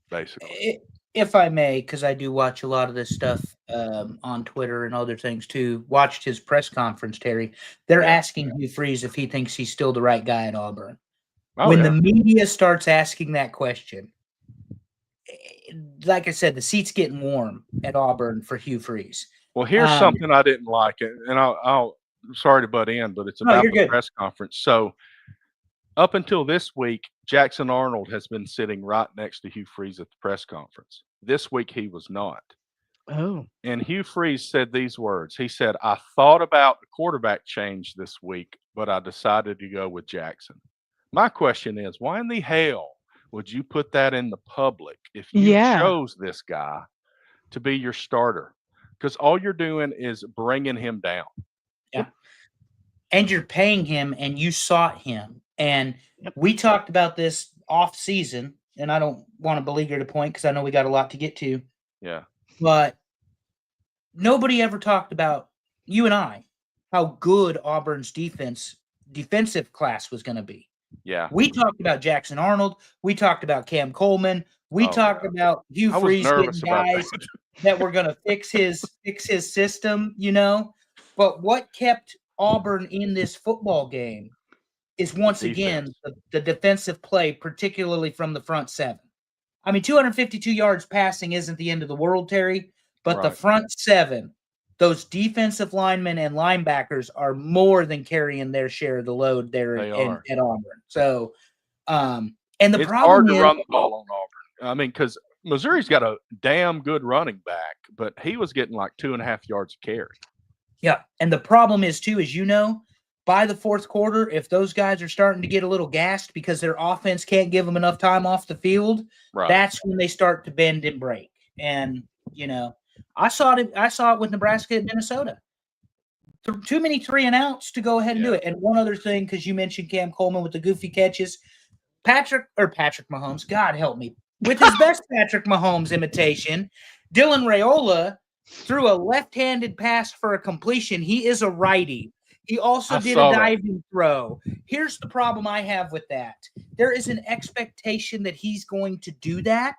basically. If I may, because I do watch a lot of this stuff on Twitter and other things too, watched his press conference, Terry. They're asking Hugh Freeze if he thinks he's still the right guy at Auburn. When the media starts asking that question, like I said, the seat's getting warm at Auburn for Hugh Freeze. Well, here's something I didn't like, and I'll sorry to butt in, but it's about the press conference. So up until this week, Jackson Arnold has been sitting right next to Hugh Freeze at the press conference. This week, he was not. Oh. And Hugh Freeze said these words. He said, "I thought about the quarterback change this week, but I decided to go with Jackson." My question is, why in the hell would you put that in the public if you chose this guy to be your starter? Because all you're doing is bringing him down. Yeah. And you're paying him, and you sought him. And we talked about this off season, and I don't want to beleaguer the point because I know we got a lot to get to. Yeah. But nobody ever talked about, you and I, how good Auburn's defensive class was going to be. Yeah. We talked about Jackson Arnold. We talked about Cam Coleman. We talked about Hugh Freeze getting guys that were going to fix his system, you know. But what kept Auburn in this football game is once again the defensive play, particularly from the front seven. I mean, 252 yards passing isn't the end of the world, Terry, but the front seven, those defensive linemen and linebackers are more than carrying their share of the load there at Auburn. So, and the it's problem hard to is, run the ball on Auburn. I mean, because Missouri's got a damn good running back, but he was getting like 2.5 yards a carry. Yeah, and the problem is too, as you know, by the fourth quarter, if those guys are starting to get a little gassed because their offense can't give them enough time off the field, that's when they start to bend and break. And you know, I saw it with Nebraska and Minnesota. Too many 3-and-outs to go ahead and do it. And one other thing, because you mentioned Cam Coleman with the goofy catches, Patrick Mahomes, God help me, with his best Patrick Mahomes imitation, Dylan Raiola threw a left-handed pass for a completion. He is a righty. He also did a diving throw. Here's the problem I have with that. There is an expectation that he's going to do that.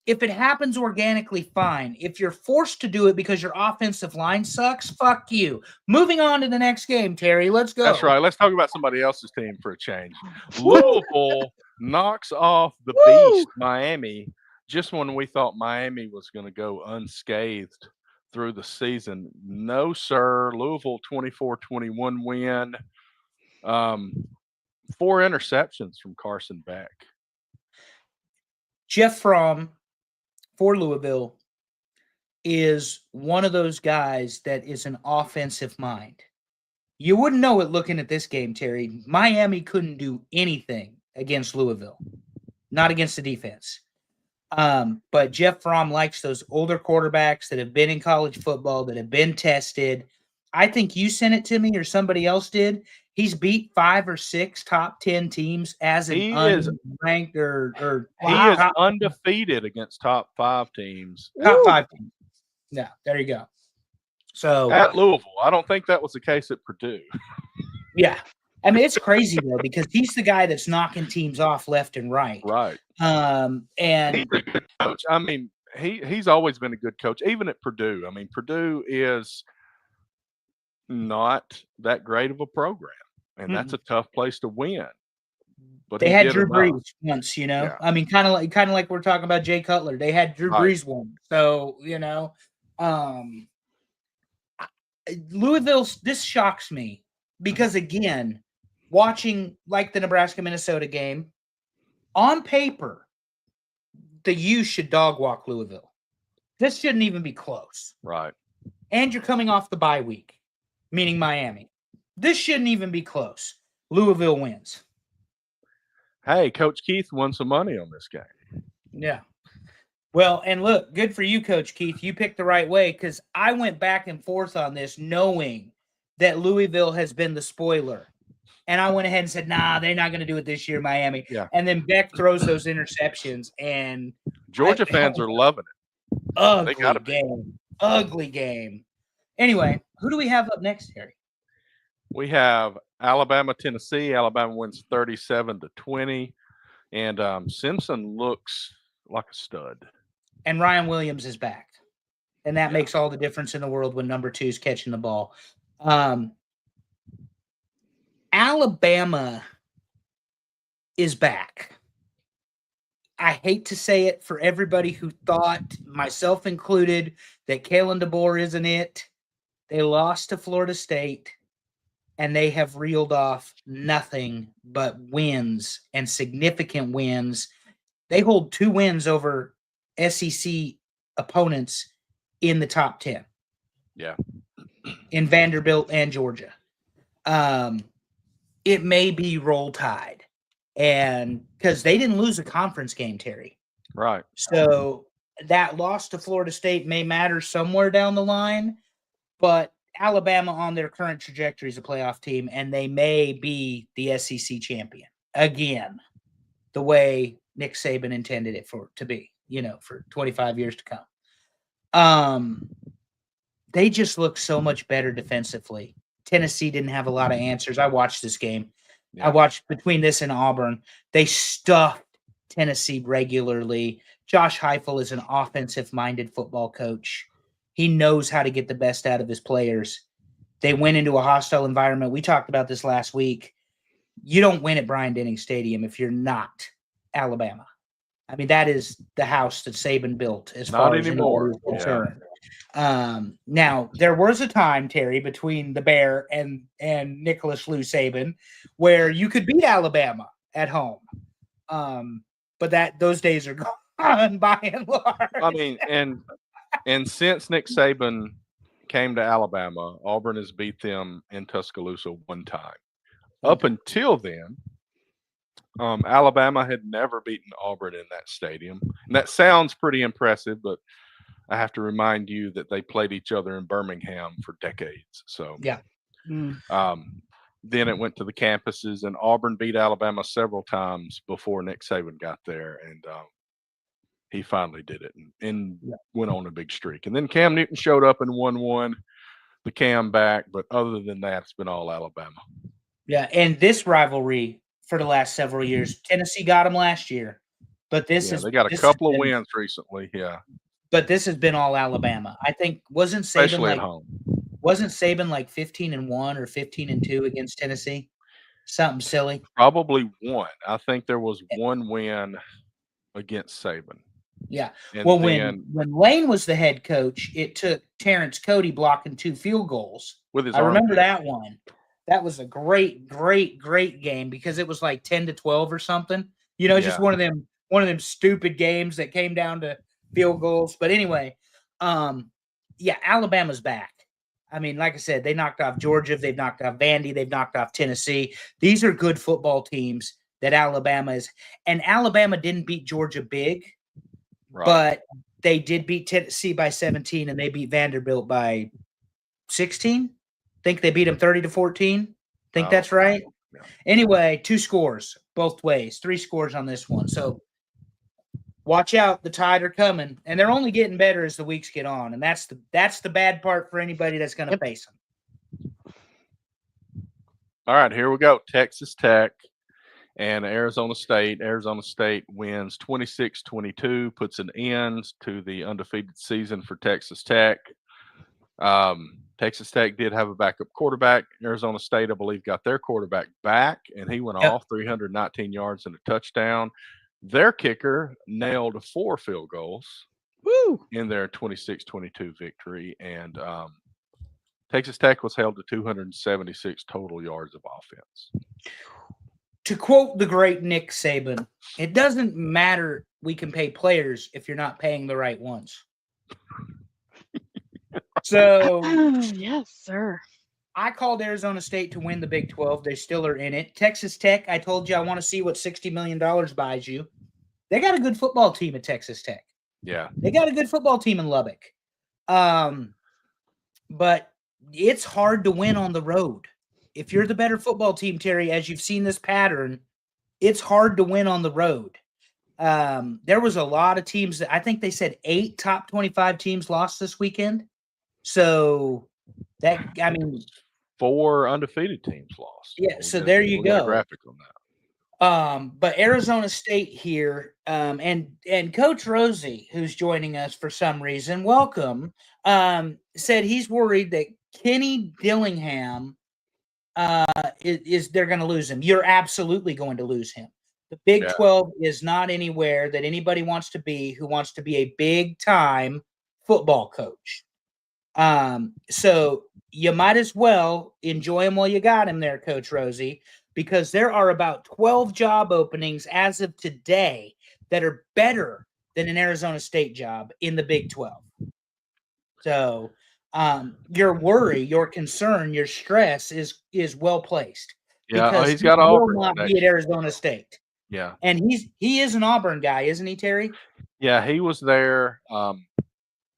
If it happens organically, fine. If you're forced to do it because your offensive line sucks, fuck you. Moving on to the next game, Terry. Let's go. That's right. Let's talk about somebody else's team for a change. Louisville knocks off the beast, Miami, just when we thought Miami was going to go unscathed through the season. No, sir. Louisville 24-21 win. 4 interceptions from Carson Beck. Jeff Fromm for Louisville is one of those guys that is an offensive mind. You wouldn't know it looking at this game, Terry. Miami couldn't do anything against Louisville, not against the defense. But Jeff Fromm likes those older quarterbacks that have been in college football, that have been tested. I think you sent it to me or somebody else did. He's beat 5 or 6 top 10 teams as an unranked or he is undefeated against top 5 teams. Top 5 teams. Yeah, there you go. So at Louisville, I don't think that was the case at Purdue. Yeah. I mean, it's crazy though, because he's the guy that's knocking teams off left and right. Right. And he's a good coach. I mean, he's always been a good coach, even at Purdue. I mean, Purdue is not that great of a program, and that's a tough place to win. But they he had did Drew enough. Brees once, Yeah. I mean, kind of like we're talking about Jay Cutler. They had Drew Brees once, so Louisville. This shocks me because again, watching like the Nebraska-Minnesota game, on paper, the U should dog walk Louisville. This shouldn't even be close. Right. And you're coming off the bye week, meaning Miami. This shouldn't even be close. Louisville wins. Hey, Coach Keith won some money on this game. Yeah. Well, and look, good for you, Coach Keith. You picked the right way because I went back and forth on this knowing that Louisville has been the spoiler. And I went ahead and said, nah, they're not going to do it this year, Miami. Yeah. And then Beck throws those interceptions. And Georgia fans are loving it. Ugly game. Anyway, who do we have up next, Harry? We have Alabama, Tennessee. Alabama wins 37-20. And Simpson looks like a stud. And Ryan Williams is back. And that makes all the difference in the world when number 2 is catching the ball. Alabama is back. I hate to say it for everybody who thought, myself included, that Kalen DeBoer isn't it. They lost to Florida State, and they have reeled off nothing but wins and significant wins. They hold 2 wins over SEC opponents in the top 10. Yeah. In Vanderbilt and Georgia. It may be Roll Tide. And because they didn't lose a conference game, Terry. Right. So that loss to Florida State may matter somewhere down the line, but Alabama on their current trajectory is a playoff team, and they may be the SEC champion again, the way Nick Saban intended it to be, for 25 years to come. They just look so much better defensively. Tennessee didn't have a lot of answers. I watched this game. Yeah. I watched between this and Auburn. They stuffed Tennessee regularly. Josh Heupel is an offensive-minded football coach. He knows how to get the best out of his players. They went into a hostile environment. We talked about this last week. You don't win at Bryant-Denning Stadium if you're not Alabama. I mean, that is the house that Saban built as far as anymore. Concerned. Now, there was a time, Terry, between the Bear and Nicholas Lou Saban where you could beat Alabama at home. But those days are gone by and large. I mean, and since Nick Saban came to Alabama, Auburn has beat them in Tuscaloosa one time. Up until then, Alabama had never beaten Auburn in that stadium. And that sounds pretty impressive, but I have to remind you that they played each other in Birmingham for decades. So, then it went to the campuses, and Auburn beat Alabama several times before Nick Saban got there, and he finally did it and went on a big streak. And then Cam Newton showed up and won the Cam back, but other than that, it's been all Alabama. Yeah, and this rivalry for the last several years, Tennessee got them last year, but they got a couple of wins recently, But this has been all Alabama. I think wasn't Saban at home. Wasn't Saban like 15-1 or 15-2 against Tennessee? Something silly. Probably one. I think there was one win against Saban. Yeah. And when Lane was the head coach, it took Terrence Cody blocking 2 field goals. I remember that one. That was a great, great, great game because it was like 10-12 or something. Just one of them stupid games that came down to field goals. But anyway, Alabama's back. I mean, like I said, they knocked off Georgia. They've knocked off Vandy. They've knocked off Tennessee. These are good football teams that Alabama is. And Alabama didn't beat Georgia big, but they did beat Tennessee by 17, and they beat Vanderbilt by 16. Think they beat them 30-14. Think that's right? Yeah. Anyway, 2 scores both ways, 3 scores on this one. So watch out, the Tide are coming, and they're only getting better as the weeks get on, and that's the bad part for anybody that's going to face them. All right, here we go. Texas Tech And Arizona State wins 26-22, puts an end to the undefeated season for Texas Tech. Texas Tech did have a backup quarterback. Arizona State, I believe, got their quarterback back, and he went off 319 yards and a touchdown. Their kicker nailed 4 field goals in their 26-22 victory, and Texas Tech was held to 276 total yards of offense. To quote the great Nick Saban, it doesn't matter we can pay players if you're not paying the right ones. So, yes, sir. I called Arizona State to win the Big 12. They still are in it. Texas Tech, I told you I want to see what $60 million buys you. They got a good football team at Texas Tech. Yeah. They got a good football team in Lubbock. But it's hard to win on the road. If you're the better football team, Terry, as you've seen this pattern, it's hard to win on the road. There was a lot of teams that I think they said 8 top 25 teams lost this weekend. So that, I mean, 4 undefeated teams lost. Yeah. So there you go. Graphic on that. But Arizona State here, and Coach Rosie, who's joining us for some reason, welcome, said he's worried that Kenny Dillingham they're going to lose him. You're absolutely going to lose him. The Big 12 is not anywhere that anybody wants to be who wants to be a big-time football coach. So you might as well enjoy him while you got him there, Coach Rosie, because there are about 12 job openings as of today that are better than an Arizona State job in the Big 12. So your worry, your concern, your stress is well placed. Yeah, he's got Auburn. Will not be at Arizona State. Yeah, and he is an Auburn guy, isn't he, Terry? Yeah, he was there.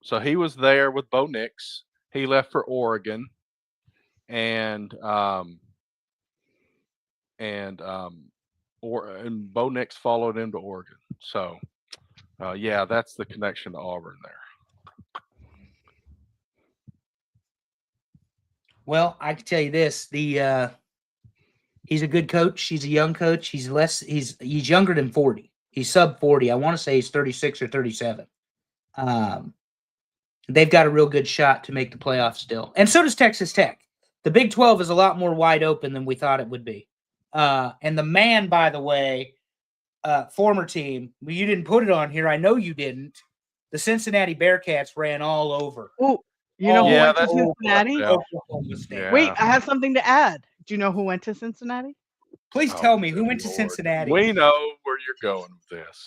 So he was there with Bo Nix. He left for Oregon, and Bo Nix followed him to Oregon. So, yeah, that's the connection to Auburn there. Well, I can tell you this: he's a good coach. He's a young coach. He's younger than 40. He's sub 40. I want to say he's 36 or 37. They've got a real good shot to make the playoffs still. And so does Texas Tech. The Big 12 is a lot more wide open than we thought it would be. And the man, by the way, former team, well, you didn't put it on here. I know you didn't. The Cincinnati Bearcats ran all over. Oh, you know who went to Cincinnati? Yeah. Wait, I have something to add. Do you know who went to Cincinnati? Please tell me who went to Cincinnati. We know where you're going with this.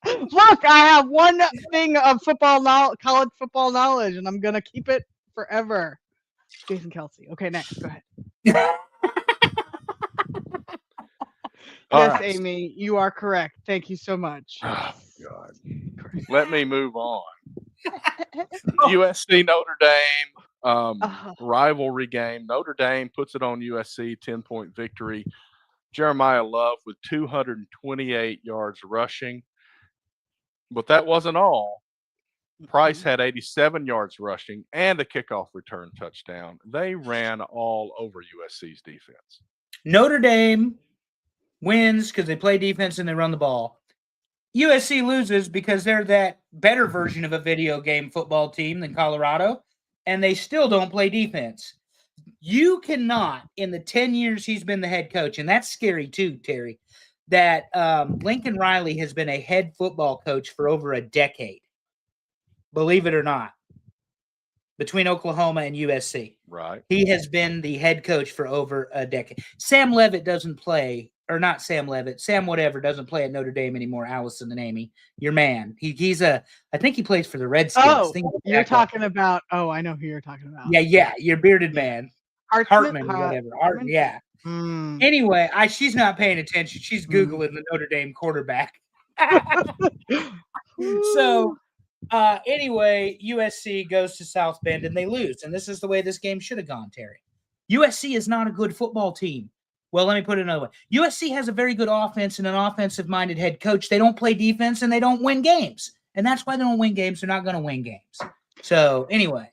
Look, I have one thing of college football knowledge, and I'm gonna keep it forever. Jason Kelsey. Okay, next. Go ahead. Yes, right. Amy, you are correct. Thank you so much. Oh, God. Let me move on. USC Notre Dame rivalry game. Notre Dame puts it on USC, 10-point victory. Jeremiah Love with 228 yards rushing. But that wasn't all. Price had 87 yards rushing and a kickoff return touchdown. They ran all over USC's defense. Notre Dame wins because they play defense and they run the ball. USC loses because they're that better version of a video game football team than Colorado, and they still don't play defense. You cannot, in the 10 years he's been the head coach, and that's scary too, Terry, that Lincoln Riley has been a head football coach for over a decade. Believe it or not, between Oklahoma and USC. Right. He has been the head coach for over a decade. Sam Levitt doesn't play, or not Sam Levitt, Sam whatever doesn't play at Notre Dame anymore, Allison and Amy. Your man. I think he plays for the Redskins. Oh, you're talking about, I know who you're talking about. Yeah, your bearded man. Hartman, whatever. Hartman? Yeah. Anyway, she's not paying attention. She's Googling the Notre Dame quarterback. So, anyway, USC goes to South Bend and they lose. And this is the way this game should have gone, Terry. USC is not a good football team. Well, let me put it another way. USC has a very good offense and an offensive-minded head coach. They don't play defense and they don't win games. And that's why they don't win games. They're not going to win games. So, anyway.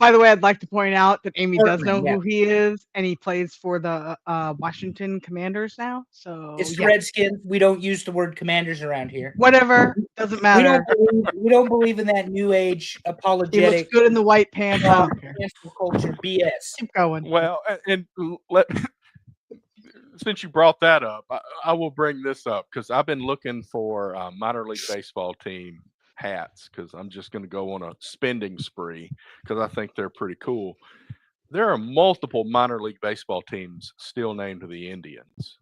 By the way, I'd like to point out that Amy does know yeah. who he is, and he plays for the Washington Commanders now. So It's the Redskins. We don't use the word Commanders around here. Whatever, doesn't matter. We don't believe in that new age apologetic. He looks good in the white pants. I don't care. Cancel culture BS. Keep going. Well, and since you brought that up, I will bring this up because I've been looking for minor league baseball team hats because I'm just going to go on a spending spree because I think they're pretty cool. There are multiple minor league baseball teams still named the Indians.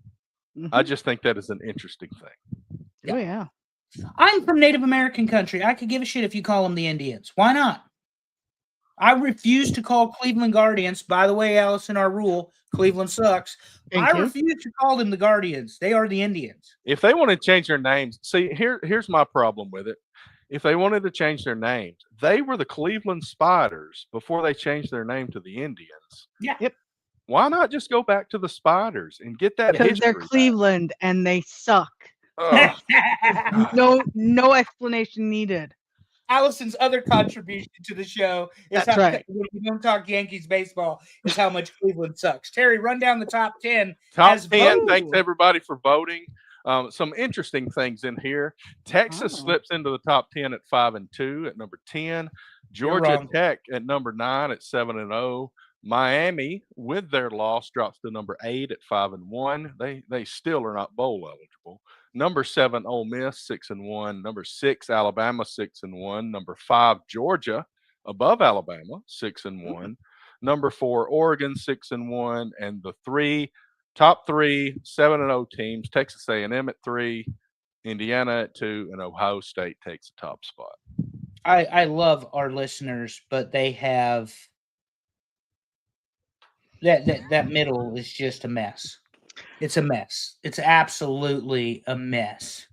Mm-hmm. I just think that is an interesting thing. Oh, yeah. I'm from Native American country. I could give a shit if you call them the Indians. Why not? I refuse to call Cleveland Guardians. By the way, Allison, our rule, Cleveland sucks. I refuse to call them the Guardians. They are the Indians. If they want to change their names, see, here's my problem with it. If they wanted to change their names, they were the Cleveland Spiders before they changed their name to the Indians. Yeah. Yep. Why not just go back to the Spiders and get that history? Because they're Cleveland and they suck. No explanation needed. Allison's other contribution to the show is when we don't talk Yankees baseball is how much Cleveland sucks. Terry, run down the top 10. Top 10. Thanks everybody for voting. Some interesting things in here. Texas slips into the top 10 at 5-2 at number 10. Georgia Tech at number 9 at 7-0. Miami, with their loss, drops to number 8 at 5-1. They still are not bowl eligible. Number 7, Ole Miss, 6-1. Number 6, Alabama, 6-1. Number 5, Georgia, above Alabama, 6-1. Number 4, Oregon, 6-1. And the top 3 7-0 teams: Texas A&M at 3, Indiana at 2, and Ohio State takes the top spot. I love our listeners, but they have that middle is just a mess. It's a mess. It's absolutely a mess.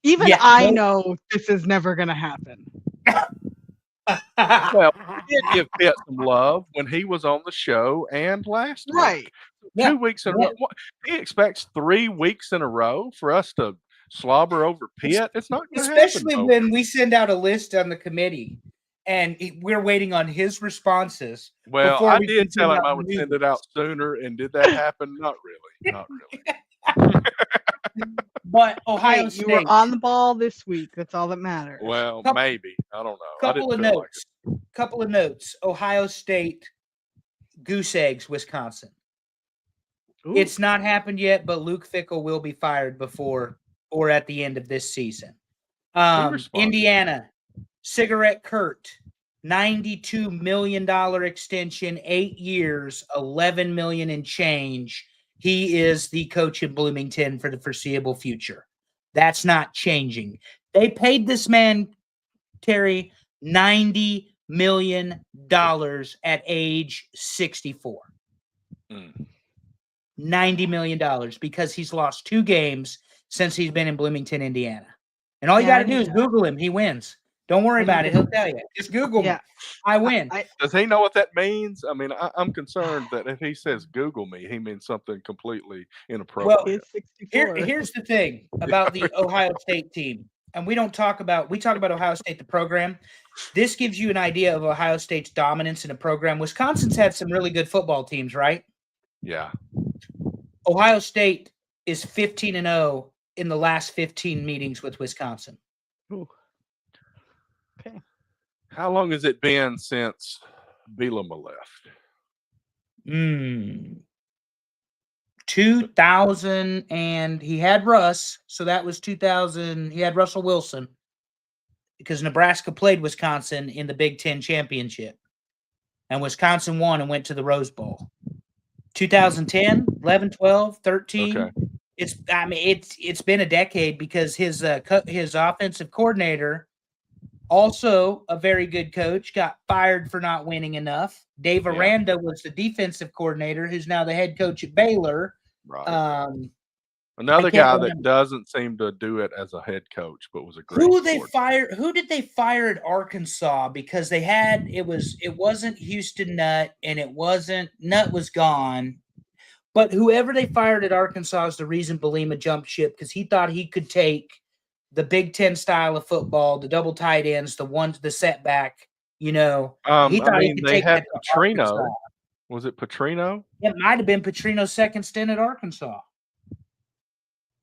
Even I know this is never going to happen. Well, we did give Pitt some love when he was on the show and last week. 2 weeks in a row. He expects 3 weeks in a row for us to slobber over Pitt. It's not going to happen. Especially when we send out a list on the committee and we're waiting on his responses. Well, I did tell him I would send it out sooner, and did that happen? Not really. Not really. But Ohio State, you were on the ball this week. That's all that matters. Well, maybe. I don't know. Couple of notes. Ohio State goose eggs Wisconsin. Ooh. It's not happened yet, but Luke Fickell will be fired before or at the end of this season. Indiana, Cigarette Kurt, $92 million extension, 8 years, $11 million and change. He is the coach in Bloomington for the foreseeable future. That's not changing. They paid this man, Terry, $90 million at age 64. $90 million because he's lost 2 games since he's been in Bloomington, Indiana. And all you got to do is Google him. He wins. Don't worry about it. He'll tell you. Just Google me. I win. Does he know what that means? I mean, I'm concerned that if he says Google me, he means something completely inappropriate. Well, here's the thing about the Ohio State team. And we talk about Ohio State, the program. This gives you an idea of Ohio State's dominance in a program. Wisconsin's had some really good football teams, right? Yeah. Ohio State is 15-0 in the last 15 meetings with Wisconsin. Ooh. Okay. How long has it been since Bielema left? 2000, and he had Russ, so that was 2000. He had Russell Wilson because Nebraska played Wisconsin in the Big Ten championship, and Wisconsin won and went to the Rose Bowl. 2010, 11, 12, 13. Okay. It's been a decade because his offensive coordinator, also a very good coach, got fired for not winning enough. Dave Aranda was the defensive coordinator, who's now the head coach at Baylor. Right. Another guy that doesn't seem to do it as a head coach, but was a great. Who did they fire at Arkansas? Because it wasn't Houston Nutt, and Nutt was gone. But whoever they fired at Arkansas is the reason Bielema jumped ship, because he thought he could take the Big Ten style of football, the double tight ends, the setback, He thought he could they take had that to Petrino. Arkansas. Was it Petrino? It might have been Petrino's second stint at Arkansas.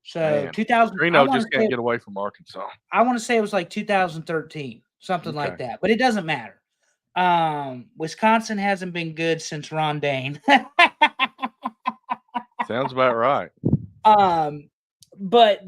So 2000. Petrino just can't get away from Arkansas. I want to say it was like 2013, something like that, but it doesn't matter. Wisconsin hasn't been good since Ron Dane. Sounds about right. But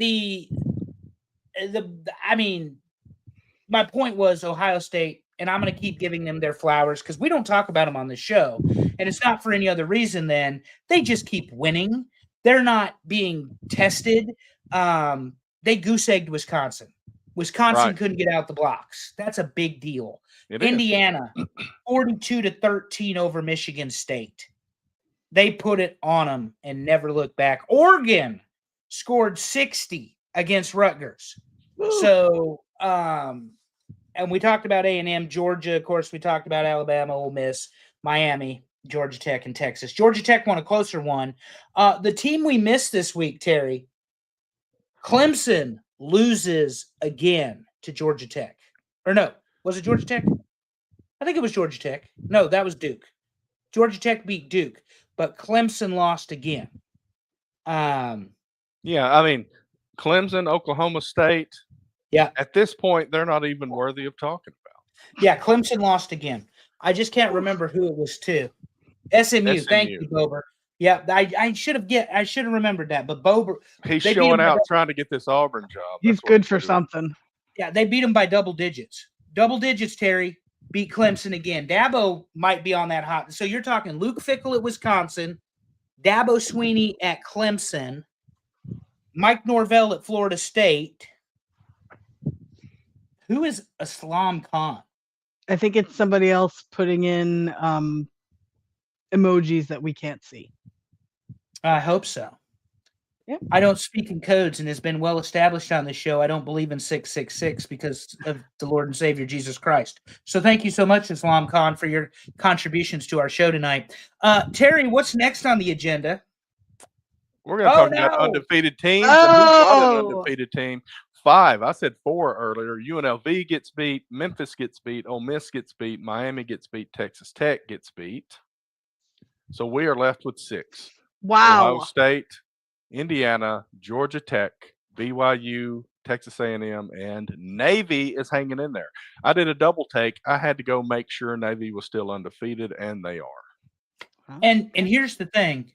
my point was Ohio State, and I'm going to keep giving them their flowers because we don't talk about them on the show, and it's not for any other reason than they just keep winning. They're not being tested. They goose-egged Wisconsin. Wisconsin couldn't get out the blocks. That's a big deal. Indiana, 42-13 over Michigan State. They put it on them and never looked back. Oregon scored 60 against Rutgers. So, and we talked about A&M, Georgia. Of course, we talked about Alabama, Ole Miss, Miami, Georgia Tech, and Texas. Georgia Tech won a closer one. The team we missed this week, Terry, Clemson loses again to Georgia Tech. Or no, was it Georgia Tech? I think it was Georgia Tech. No, that was Duke. Georgia Tech beat Duke, but Clemson lost again. Clemson, Oklahoma State. Yeah. At this point, they're not even worthy of talking about. Yeah, Clemson lost again. I just can't remember who it was to. SMU. Thank you, Bober. Yeah, I should have remembered that. But Bober, he's showing out trying to get this Auburn job. He's good for something. Yeah, they beat him by double digits. Double digits, Terry. Beat Clemson again. Dabo might be on that hot. So you're talking Luke Fickell at Wisconsin, Dabo Sweeney at Clemson, Mike Norvell at Florida State. Who is Islam Khan? I think it's somebody else putting in emojis that we can't see. I hope so. Yep. I don't speak in codes, and has been well established on this show. I don't believe in 666 because of the Lord and Savior Jesus Christ. So thank you so much, Islam Khan, for your contributions to our show tonight. Terry, what's next on the agenda? We're going to talk about undefeated teams. And who's got an undefeated team? 5. I said 4 earlier. UNLV gets beat. Memphis gets beat. Ole Miss gets beat. Miami gets beat. Texas Tech gets beat. So we are left with 6. Wow. Ohio State, Indiana, Georgia Tech, BYU, Texas A&M, and Navy is hanging in there. I did a double take. I had to go make sure Navy was still undefeated, and they are. And here's the thing.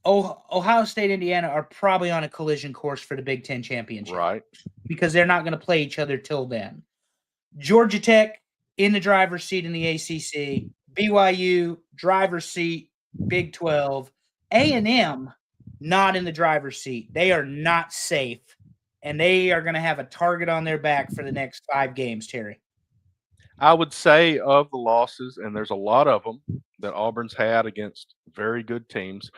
Ohio State, Indiana are probably on a collision course for the Big Ten championship. Right. Because they're not going to play each other till then. Georgia Tech in the driver's seat in the ACC. BYU, driver's seat, Big 12. A&M, not in the driver's seat. They are not safe, and they are going to have a target on their back for the next 5 games, Terry. I would say of the losses, and there's a lot of them that Auburn's had against very good teams,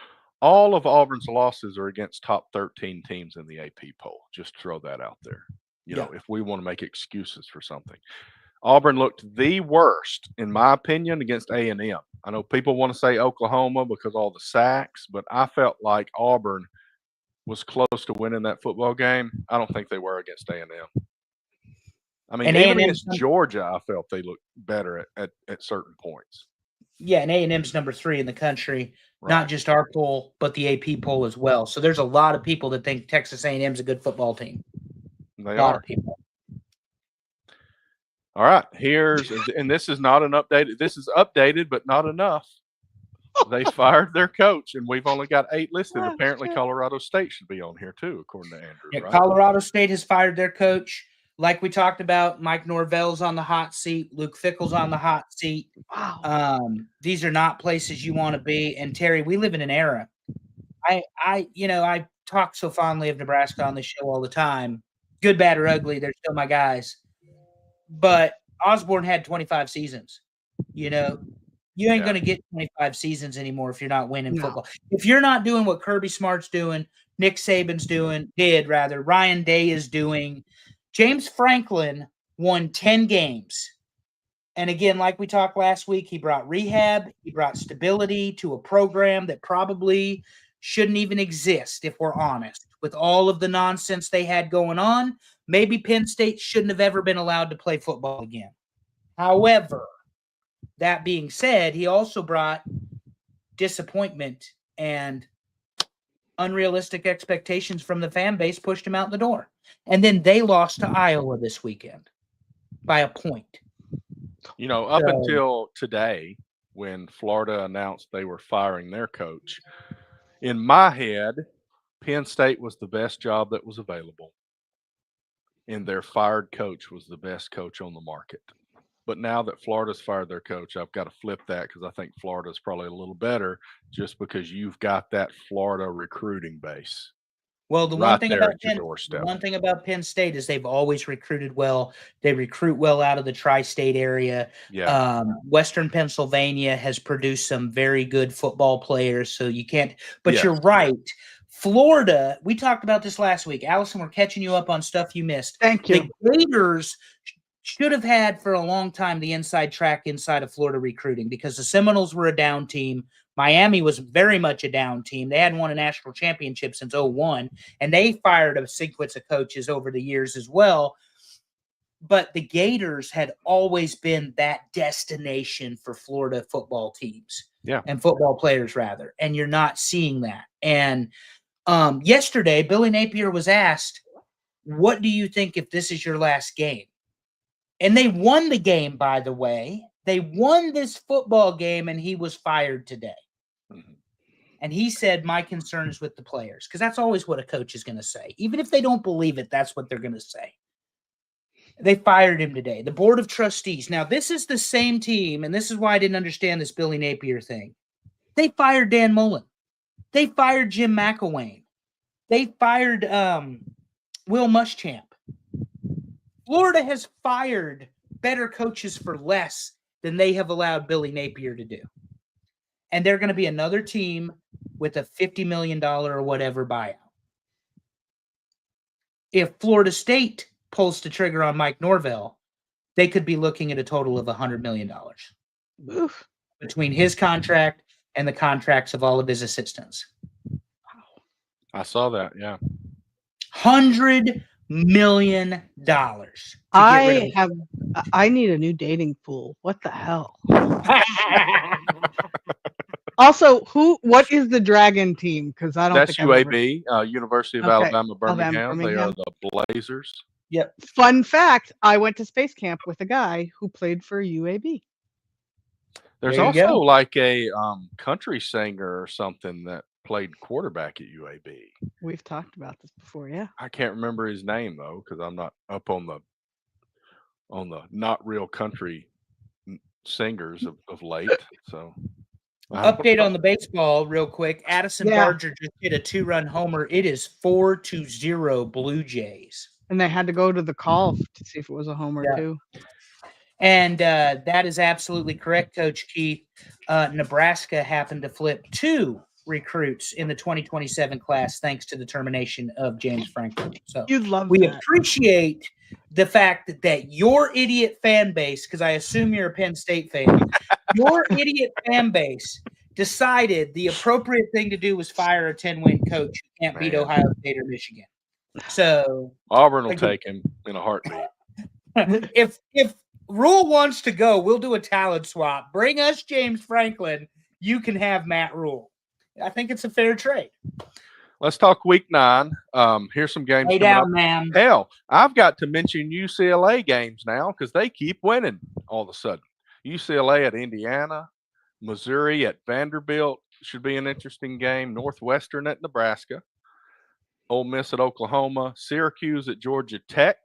all of Auburn's losses are against top 13 teams in the AP poll. Just throw that out there. You know, if we want to make excuses for something. Auburn looked the worst, in my opinion, against A&M. I know people want to say Oklahoma because all the sacks, but I felt like Auburn was close to winning that football game. I don't think they were against A&M. I mean, even against Georgia, I felt they looked better at certain points. Yeah, and A&M's number 3 in the country, not just our poll, but the AP poll as well. So there's a lot of people that think Texas A&M's a good football team. They are. A lot of people. All right, and this is not an updated. This is updated, but not enough. They fired their coach, and we've only got 8 listed. Apparently, Colorado State should be on here too, according to Andrew. Yeah, right? Colorado State has fired their coach. Like we talked about, Mike Norvell's on the hot seat. Luke Fickell's on the hot seat. Wow. These are not places you want to be. And Terry, we live in an era. I talk so fondly of Nebraska on this show all the time. Good, bad, or ugly, they're still my guys. But Osborne had 25 seasons. You know, you ain't going to get 25 seasons anymore if you're not winning football. If you're not doing what Kirby Smart's doing, Nick Saban's Ryan Day is doing. James Franklin won 10 games. And again, like we talked last week, he brought rehab. He brought stability to a program that probably shouldn't even exist, if we're honest. With all of the nonsense they had going on, maybe Penn State shouldn't have ever been allowed to play football again. However, that being said, he also brought disappointment and unrealistic expectations from the fan base, pushed him out the door. And then they lost to Iowa this weekend by a point. Up until today, when Florida announced they were firing their coach, in my head, Penn State was the best job that was available, and their fired coach was the best coach on the market. But now that Florida's fired their coach, I've got to flip that because I think Florida's probably a little better just because you've got that Florida recruiting base. Well, the one thing about Penn State is they've always recruited well. They recruit well out of the tri-state area. Yeah. Western Pennsylvania has produced some very good football players, so you can't. But you're right. Florida, we talked about this last week. Allison, we're catching you up on stuff you missed. Thank you. The Gators should have had for a long time the inside track inside of Florida recruiting because the Seminoles were a down team. Miami was very much a down team. They hadn't won a national championship since 2001, and they fired a sequence of coaches over the years as well. But the Gators had always been that destination for Florida football teams and football players, rather, and you're not seeing that. And yesterday, Billy Napier was asked, what do you think if this is your last game? And they won the game, by the way. They won this football game, and he was fired today. Mm-hmm. And he said, my concern is with the players, because that's always what a coach is going to say. Even if they don't believe it, that's what they're going to say. They fired him today. The Board of Trustees. Now, this is the same team, and this is why I didn't understand this Billy Napier thing. They fired Dan Mullen. They fired Jim McElwain. They fired Will Muschamp. Florida has fired better coaches for less than they have allowed Billy Napier to do. And they're going to be another team with a $50 million or whatever buyout. If Florida State pulls the trigger on Mike Norvell, they could be looking at a total of $100 million. Oof. Between his contract and the contracts of all of his assistants. I saw that, yeah. $100 million. I need a new dating pool. What the hell? Also, what is the Dragon team? Because I don't. That's UAB, University of Alabama, Birmingham. They are the Blazers. Yep. Fun fact: I went to space camp with a guy who played for UAB. There's also like a country singer or something that played quarterback at UAB. We've talked about this before, yeah. I can't remember his name though, because I'm not up on the not real country singers of late. So update on the baseball real quick. Addison Barger just hit a 2-run homer. It is 4-0 Blue Jays. And they had to go to the call to see if it was a homer too. And that is absolutely correct, Coach Keith. Nebraska happened to flip 2 recruits in the 2027 class thanks to the termination of James Franklin. So we appreciate the fact that your idiot fan base, because I assume you're a Penn State fan, your idiot fan base decided the appropriate thing to do was fire a 10-win coach who can't beat Ohio State or Michigan. So Auburn will take him in a heartbeat. If Rule wants to go, we'll do a talent swap. Bring us James Franklin. You can have Matt Rule. I think it's a fair trade. Let's talk week 9. Here's some games. Lay down, man. Hell, I've got to mention UCLA games now because they keep winning all of a sudden. UCLA at Indiana, Missouri at Vanderbilt should be an interesting game. Northwestern at Nebraska, Ole Miss at Oklahoma, Syracuse at Georgia Tech,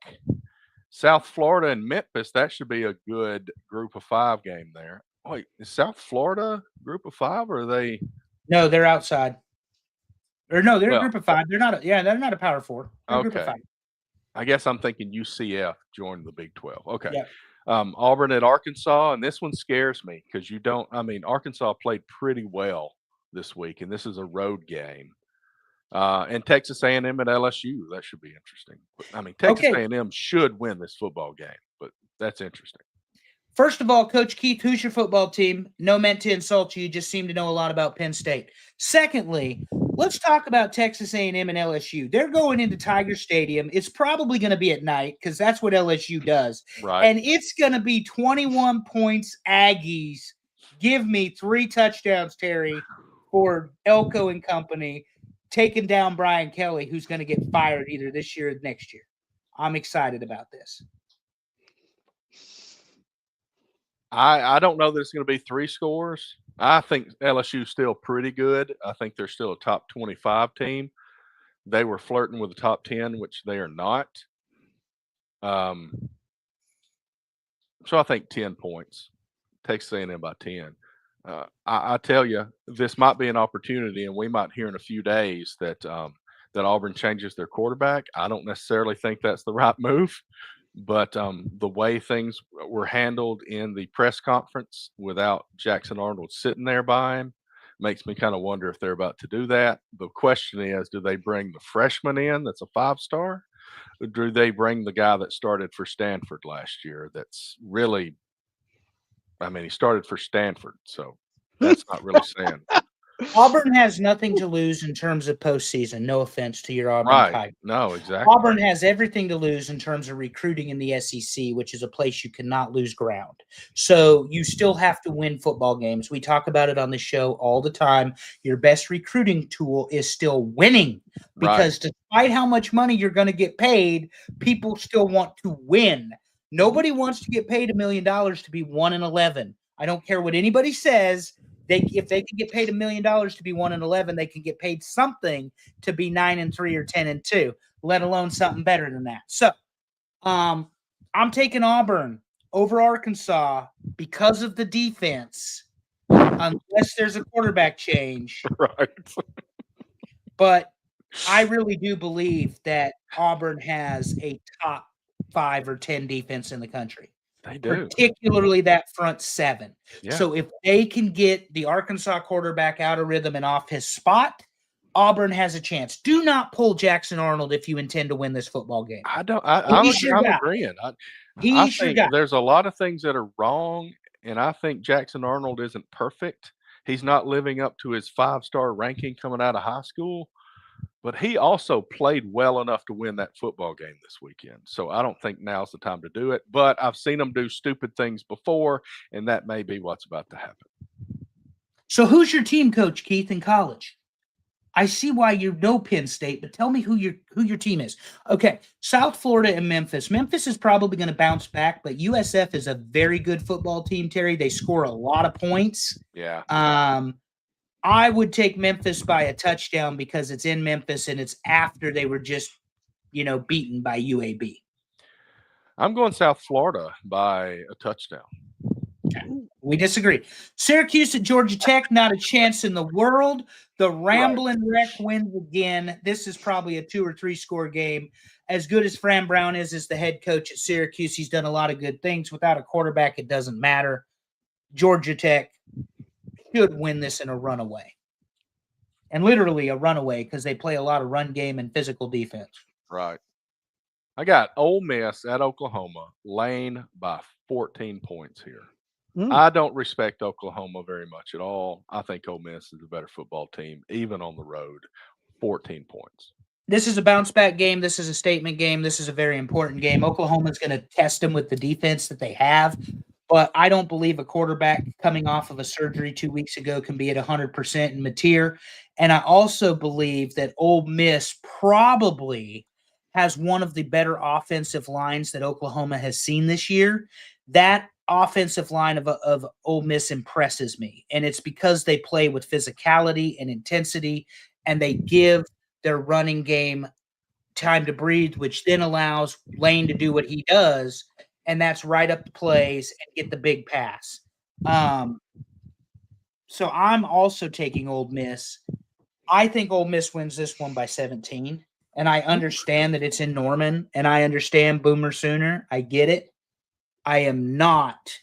South Florida and Memphis. That should be a good group of 5 game there. Wait, is South Florida group of 5 or are they? No, they're outside. Or no, they're a group of 5. They're not. They're not a Power 4. They're a group of 5. I guess I'm thinking UCF joined the Big 12. Okay. Yeah. Auburn at Arkansas, and this one scares me because Arkansas played pretty well this week, and this is a road game. And Texas A&M at LSU, that should be interesting. Texas A&M should win this football game, but that's interesting. First of all, Coach Keith, who's your football team? No meant to insult you. You just seem to know a lot about Penn State. Secondly, let's talk about Texas A&M and LSU. They're going into Tiger Stadium. It's probably going to be at night because that's what LSU does. Right. And it's going to be 21 points Aggies. Give me 3 touchdowns, Terry, for Elko and company, taking down Brian Kelly, who's going to get fired either this year or next year. I'm excited about this. I don't know that it's going to be 3 scores. I think LSU is still pretty good. I think they're still a top 25 team. They were flirting with the top 10, which they are not. So I think 10 points. Texas A&M by 10. I tell you, this might be an opportunity, and we might hear in a few days that that Auburn changes their quarterback. I don't necessarily think that's the right move, but the way things were handled in the press conference without Jackson Arnold sitting there by him makes me kind of wonder if they're about to do that. The question is, do they bring the freshman in that's a 5-star? Or do they bring the guy that started for Stanford last year that's really – I mean, he started for Stanford, so that's not really saying. Auburn has nothing to lose in terms of postseason. No offense to your Auburn Tigers. No, exactly. Auburn has everything to lose in terms of recruiting in the SEC, which is a place you cannot lose ground. So you still have to win football games. We talk about it on the show all the time. Your best recruiting tool is still winning because despite how much money you're going to get paid, people still want to win. Nobody wants to get paid $1 million to be 1-11. I don't care what anybody says. If they can get paid $1 million to be 1-11, they can get paid something to be 9-3 or 10-2, let alone something better than that. So, I'm taking Auburn over Arkansas because of the defense, unless there's a quarterback change. Right. But I really do believe that Auburn has a top 5 or 10 defense in the country. They do. Particularly that front 7. Yeah. So if they can get the Arkansas quarterback out of rhythm and off his spot, Auburn has a chance. Do not pull Jackson Arnold if you intend to win this football game. I'm agreeing. I think there's a lot of things that are wrong, and I think Jackson Arnold isn't perfect. He's not living up to his 5-star ranking coming out of high school. But he also played well enough to win that football game this weekend. So I don't think now's the time to do it. But I've seen him do stupid things before, and that may be what's about to happen. So who's your team coach, Keith, in college? I see why you know Penn State, but tell me who your team is. Okay, South Florida and Memphis. Memphis is probably going to bounce back, but USF is a very good football team, Terry. They score a lot of points. Yeah. I would take Memphis by a touchdown because it's in Memphis and it's after they were just, beaten by UAB. I'm going South Florida by a touchdown. Okay. We disagree. Syracuse at Georgia Tech, not a chance in the world. The Ramblin' Wreck wins again. This is probably a 2 or 3 score game. As good as Fran Brown is as the head coach at Syracuse, he's done a lot of good things. Without a quarterback, it doesn't matter. Georgia Tech should win this in a runaway. And literally a runaway because they play a lot of run game and physical defense. Right. I got Ole Miss at Oklahoma, laying by 14 points here. I don't respect Oklahoma very much at all. I think Ole Miss is a better football team, even on the road. 14 points. This is a bounce-back game. This is a statement game. This is a very important game. Oklahoma's going to test them with the defense that they have. But I don't believe a quarterback coming off of a surgery 2 weeks ago can be at 100% in Mateer. And I also believe that Ole Miss probably has one of the better offensive lines that Oklahoma has seen this year. That offensive line of Ole Miss impresses me. And it's because they play with physicality and intensity, and they give their running game time to breathe, which then allows Lane to do what he does. And that's right up the plays and get the big pass. So I'm also taking Ole Miss. I think Ole Miss wins this one by 17. And I understand that it's in Norman, and I understand Boomer Sooner. I get it. I am not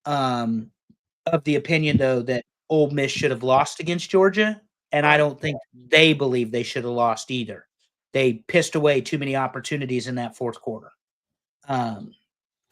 of the opinion, though, that Ole Miss should have lost against Georgia. And I don't think they believe they should have lost either. They pissed away too many opportunities in that fourth quarter.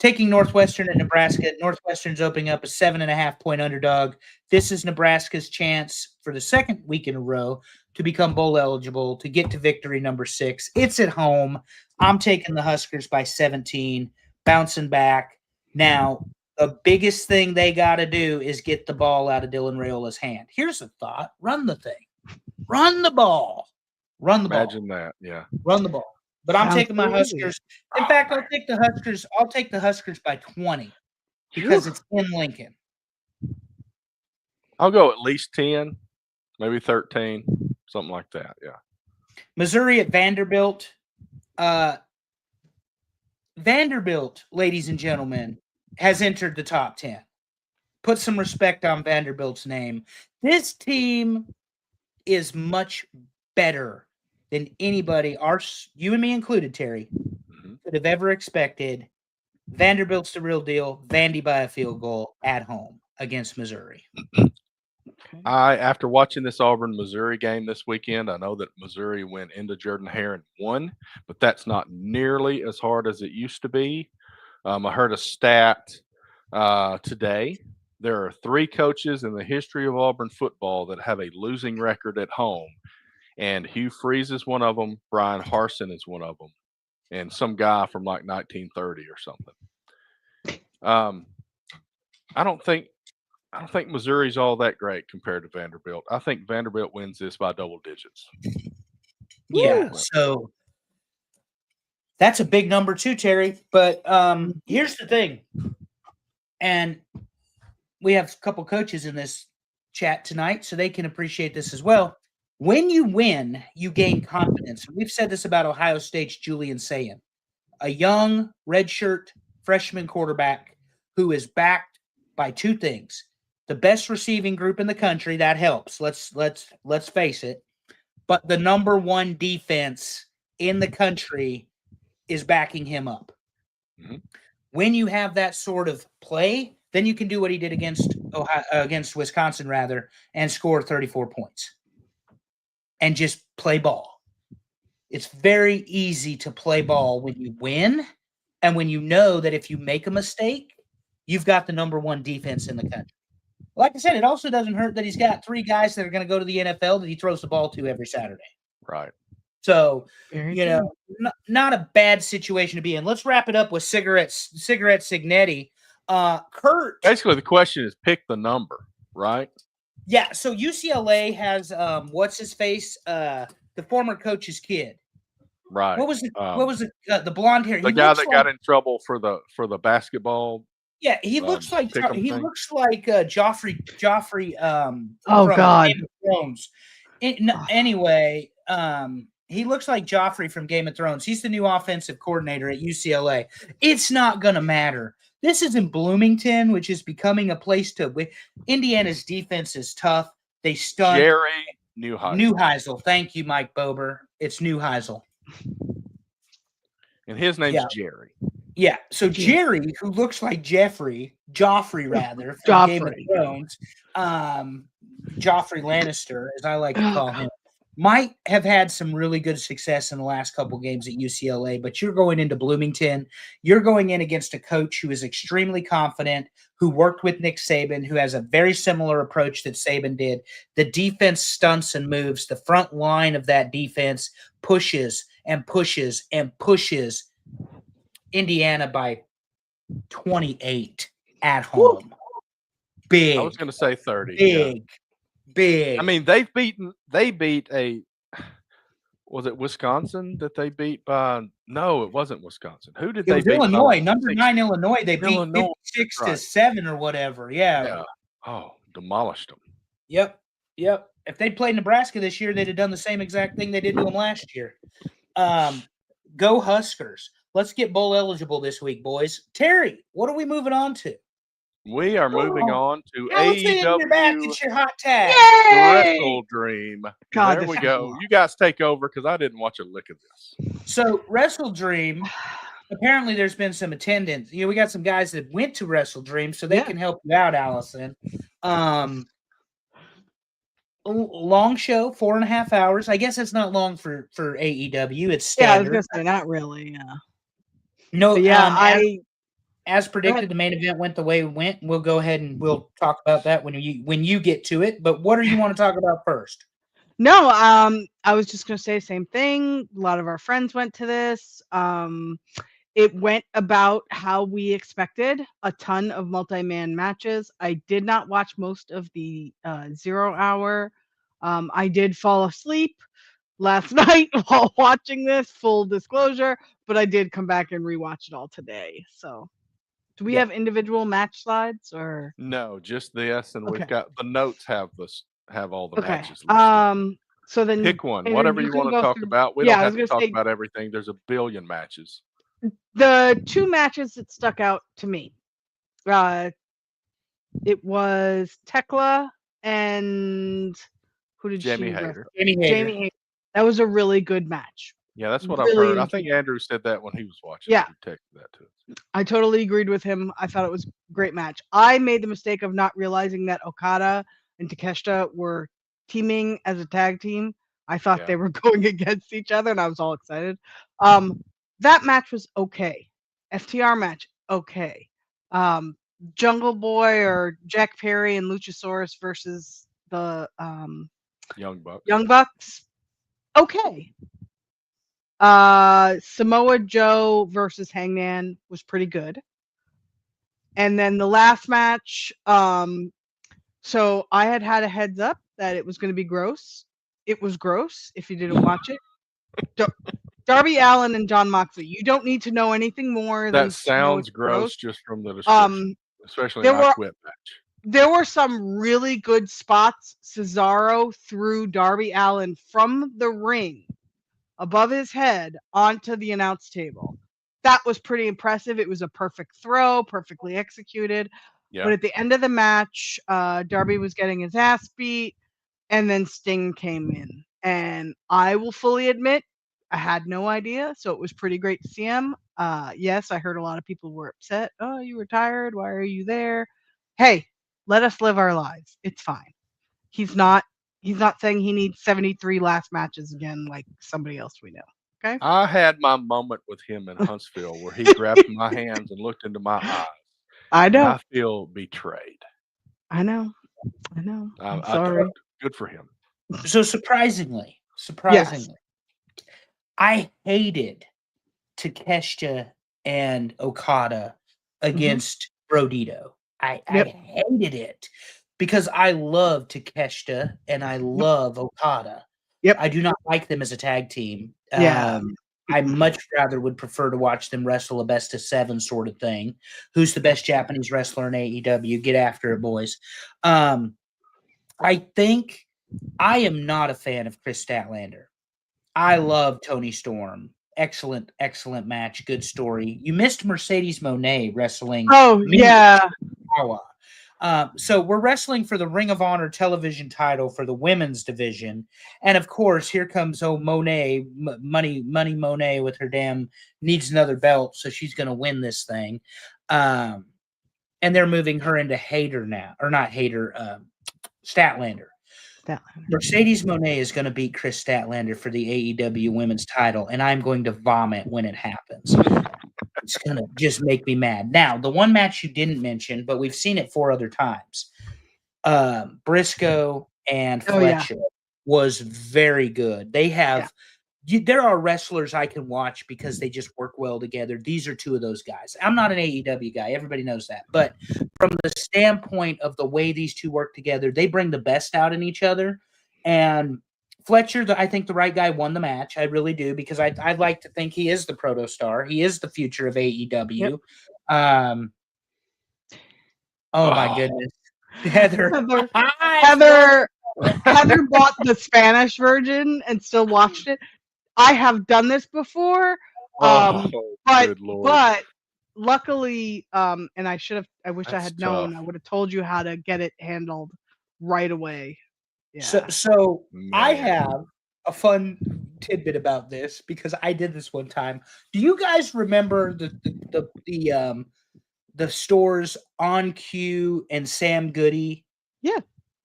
Taking Northwestern and Nebraska. Northwestern's opening up a 7.5-point underdog. This is Nebraska's chance for the second week in a row to become bowl eligible, to get to victory number 6. It's at home. I'm taking the Huskers by 17, bouncing back. Now, the biggest thing they got to do is get the ball out of Dylan Raiola's hand. Here's a thought. Run the thing. Run the ball. Run the ball. Imagine that, yeah. Run the ball. But I'm taking my Huskers. In fact, I'll take the Huskers. I'll take the Huskers by 20 because it's in Lincoln. I'll go at least 10, maybe 13, something like that, yeah. Missouri at Vanderbilt. Vanderbilt, ladies and gentlemen, has entered the top 10. Put some respect on Vanderbilt's name. This team is much better than anybody, you and me included, Terry, could have ever expected. Vanderbilt's the real deal. Vandy by a field goal at home against Missouri. After watching this Auburn-Missouri game this weekend, I know that Missouri went into Jordan-Hare and won, but that's not nearly as hard as it used to be. I heard a stat today. There are 3 coaches in the history of Auburn football that have a losing record at home, and Hugh Freeze is one of them. Brian Harsin is one of them, and some guy from like 1930 or something. I don't think Missouri's all that great compared to Vanderbilt. I think Vanderbilt wins this by double digits. Yeah, so that's a big number too, Terry. But here's the thing, and we have a couple coaches in this chat tonight, so they can appreciate this as well. When you win, you gain confidence. We've said this about Ohio State's Julian Sayin, a young redshirt freshman quarterback who is backed by 2 things: the best receiving group in the country, that helps. Let's face it. But the number 1 defense in the country is backing him up. Mm-hmm. When you have that sort of play, then you can do what he did against Wisconsin, and score 34 points and just play ball. It's very easy to play ball when you win, and when you know that if you make a mistake, you've got the number 1 defense in the country. Like I said, it also doesn't hurt that he's got 3 guys that are going to go to the NFL that he throws the ball to every Saturday. Right. So, not a bad situation to be in. Let's wrap it up with Cigarette Signetti. Kurt. Basically, the question is pick the number, right? Yeah. So UCLA has what's his face? The former coach's kid. Right. What was it? The blonde hair? The guy that got in trouble for the basketball. Yeah, he looks like Joffrey. Oh God. Game of Thrones. Anyway, he looks like Joffrey from Game of Thrones. He's the new offensive coordinator at UCLA. It's not going to matter. This is in Bloomington, which is becoming a place to. Indiana's defense is tough. They stunned Jerry Neuheisel. Thank you, Mike Bober. It's Neuheisel. And his name's Jerry. Yeah. So Jerry, who looks like Joffrey from Game of Thrones, Joffrey Lannister, as I like to call him, might have had some really good success in the last couple games at UCLA, but you're going into Bloomington. You're going in against a coach who is extremely confident, who worked with Nick Saban, who has a very similar approach that Saban did. The defense stunts and moves. The front line of that defense pushes and pushes and pushes Indiana by 28 at home. Big. I was going to say 30. Big. I mean, they beat was it Wisconsin that they beat by? No, it wasn't Wisconsin. Who did they beat? Illinois, number 9 Illinois. They beat 56-7 or whatever. Yeah. Oh, demolished them. Yep. If they played Nebraska this year, they'd have done the same exact thing they did to them last year. Go Huskers. Let's get bowl eligible this week, boys. Terry, what are we moving on to? We are moving on to AEW WrestleDream. There we go. You guys take over because I didn't watch a lick of this. So WrestleDream, apparently there's been some attendance. We got some guys that went to WrestleDream, so they can help you out, Allison. Long show, 4.5 hours. I guess it's not long for AEW. It's standard. Yeah, I was gonna say not really. Yeah. No. As predicted, the main event went the way it went. We'll go ahead and we'll talk about that when you get to it. But what do you want to talk about first? No, I was just gonna say same thing. A lot of our friends went to this. It went about how we expected. A ton of multi-man matches. I did not watch most of the 0 hour. I did fall asleep last night while watching this, full disclosure, but I did come back and rewatch it all today. So, do we have individual match slides or? No, just this, and we've Okay. got the notes have all the Okay. matches listed. So then Pick one, Andrew, whatever you you can want to go talk through. about. We Yeah, don't I was have to gonna talk say about everything. There's a billion matches. the 2 matches that stuck out to me. It was Tekla and who did Jamie she wrestle? Hayter. Jamie Hayter. That was a really good match. Yeah, that's what I've Really heard. I enjoyed think it. Andrew said that when he was watching. Yeah. He texted that to us. I totally agreed with him. I thought it was a great match. I made the mistake of not realizing that Okada and Takeshita were teaming as a tag team. I thought they were going against each other, and I was all excited. That match was okay. FTR match, okay. Jungle Boy or Jack Perry and Luchasaurus versus the Young Bucks. Young Bucks, okay. Samoa Joe versus Hangman was pretty good. And then the last match, so I had a heads up that it was going to be gross. It was gross if you didn't watch it. Darby Allin and Jon Moxley. You don't need to know anything more than That sounds gross just from the description, especially there my quit match. There were some really good spots. Cesaro threw Darby Allin from the ring above his head onto the announce table. That was pretty impressive. It was a perfect throw, perfectly executed. Yeah. But at the end of the match, Darby was getting his ass beat, and then Sting came in. And I will fully admit, I had no idea, so it was pretty great to see him. Yes, I heard a lot of people were upset. Oh, you were tired. Why are you there? Hey, let us live our lives. It's fine. He's not saying he needs 73 last matches again like somebody else we know. Okay? I had my moment with him in Huntsville where he grabbed my hands and looked into my eyes. I know. And I feel betrayed. I know. I'm sorry. Good for him. So surprisingly, Yes. I hated Takeshita and Okada against Brodito. I hated it because I love Takeshita and I love Okada. Yep. I do not like them as a tag team. Yeah. I much rather would prefer to watch them wrestle a best of 7 sort of thing. Who's the best Japanese wrestler in AEW? Get after it, boys. I think I am not a fan of Chris Statlander. I love Tony Storm. Excellent match. Good story. You missed Mercedes Moné wrestling. Oh, yeah. So we're wrestling for the Ring of Honor television title for the women's division. And of course, here comes Monet, money Monet with her damn needs another belt. So she's going to win this thing. And they're moving her into Hater now, or not Hater, Statlander. Mercedes Moné is going to beat Chris Statlander for the AEW women's title. And I'm going to vomit when it happens. It's going to just make me mad. Now, the one match you didn't mention, but we've seen it 4 other times. Briscoe and Fletcher was very good. They have, there are wrestlers I can watch because they just work well together. These are 2 of those guys. I'm not an AEW guy. Everybody knows that. But from the standpoint of the way these 2 work together, they bring the best out in each other. And Fletcher, I think the right guy won the match. I really do, because I'd like to think he is the proto star. He is the future of AEW. Yep. My goodness. Heather bought the Spanish version and still watched it. I have done this before. But luckily, and I wish I had known, I would have told you how to get it handled right away. Yeah. So I have a fun tidbit about this because I did this one time. Do you guys remember the stores On Cue and Sam Goody? Yeah.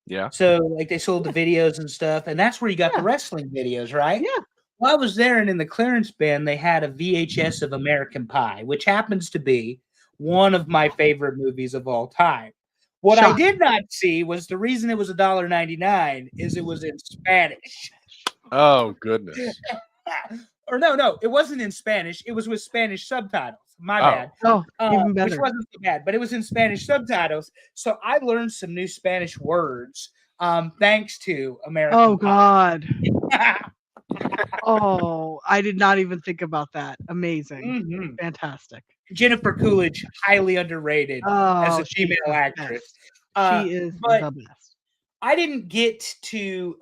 Yeah. So like they sold the videos and stuff, and that's where you got the wrestling videos, right? Yeah. Well, I was there, and in the clearance bin, they had a VHS of American Pie, which happens to be one of my favorite movies of all time. What I did not see was the reason it was $1.99 is it was in Spanish. Oh, goodness. Or no, it wasn't in Spanish. It was with Spanish subtitles. My bad. Oh, even better. Which wasn't so bad, but it was in Spanish subtitles. So I learned some new Spanish words thanks to American Oh, Pie. God. Oh, I did not even think about that. Amazing. Fantastic. Jennifer Coolidge, highly underrated as a female actress. She is the best. I didn't get to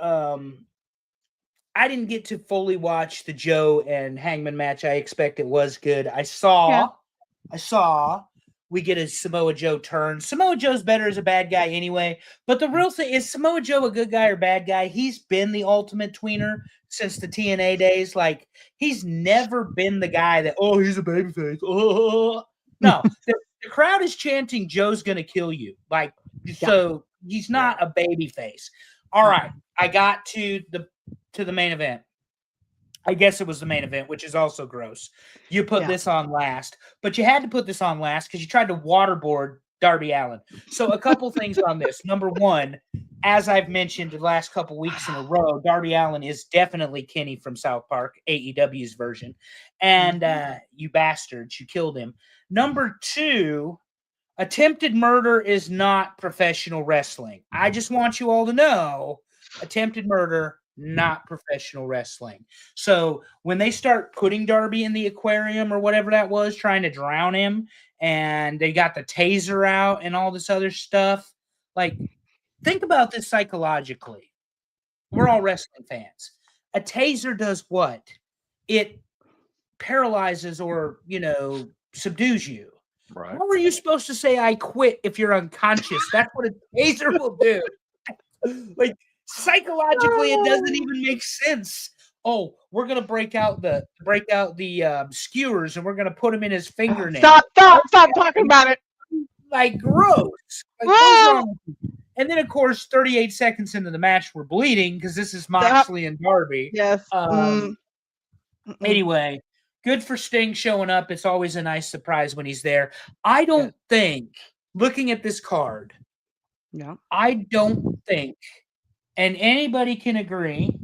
fully watch the Joe and Hangman match. I expect it was good. I saw we get a Samoa Joe turn. Samoa Joe's better as a bad guy anyway. But the real thing is, Samoa Joe a good guy or bad guy? He's been the ultimate tweener since the TNA days. Like, he's never been the guy that, he's a babyface. Oh. No, the crowd is chanting, Joe's going to kill you. Like, so he's not a babyface. All right, I got to the main event. I guess it was the main event, which is also gross. You put this on last, but you had to put this on last because you tried to waterboard Darby Allin. So a couple things on this. Number one, as I've mentioned the last couple weeks in a row, Darby Allin is definitely Kenny from South Park, AEW's version. And you bastards, you killed him. Number two, attempted murder is not professional wrestling. I just want you all to know, attempted murder, not professional wrestling. So when they start putting Darby in the aquarium or whatever that was, trying to drown him, and they got the taser out and all this other stuff, like, think about this psychologically. We're all wrestling fans. A taser does what? It paralyzes or, subdues you. Right. How are you supposed to say I quit if you're unconscious? That's what a taser will do. Like, psychologically, it doesn't even make sense. Oh, we're gonna break out the skewers and we're gonna put them in his fingernail. Stop talking about it. Like, gross. Like, what's wrong with you? And then, of course, 38 seconds into the match, we're bleeding because this is Moxley and Darby. Yes. Anyway, good for Sting showing up. It's always a nice surprise when he's there. I don't think, looking at this card, I don't think, and anybody can agree,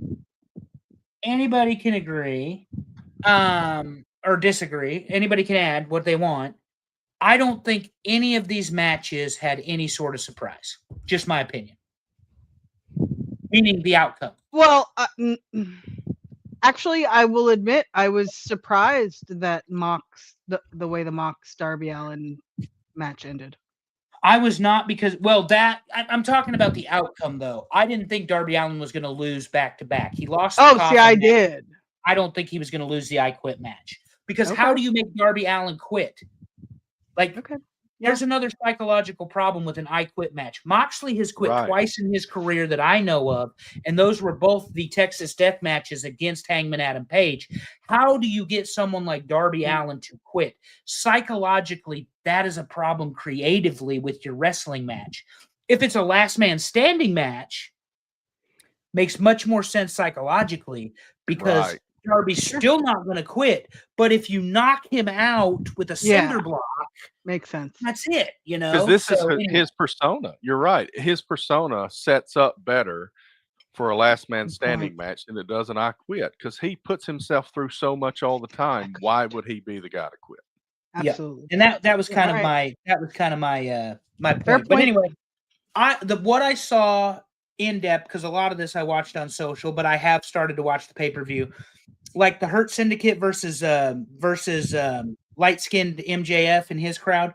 or disagree. Anybody can add what they want. I don't think any of these matches had any sort of surprise. Just my opinion. Meaning the outcome. Well, actually, I will admit I was surprised that the way the Mox Darby Allin match ended. I was not, because, I'm talking about the outcome, though. I didn't think Darby Allin was going to lose back-to-back. He lost the see, I did. I don't think he was going to lose the I Quit match. Because how do you make Darby Allin quit? Like, there's another psychological problem with an I Quit match. Moxley has quit twice in his career that I know of, and those were both the Texas Death matches against Hangman Adam Page. How do you get someone like Darby Allin to quit? Psychologically, that is a problem creatively with your wrestling match. If it's a last man standing match, makes much more sense psychologically, because Darby's still not going to quit. But if you knock him out with a cinder block, makes sense. That's it, Because this is his persona. You're right. His persona sets up better for a last man standing match than it does an I Quit, because he puts himself through so much all the time. Why would he be the guy to quit? Absolutely. And that was kind of my point. But anyway, what I saw in depth, because a lot of this I watched on social, but I have started to watch the pay-per-view, like the Hurt Syndicate versus light-skinned MJF and his crowd.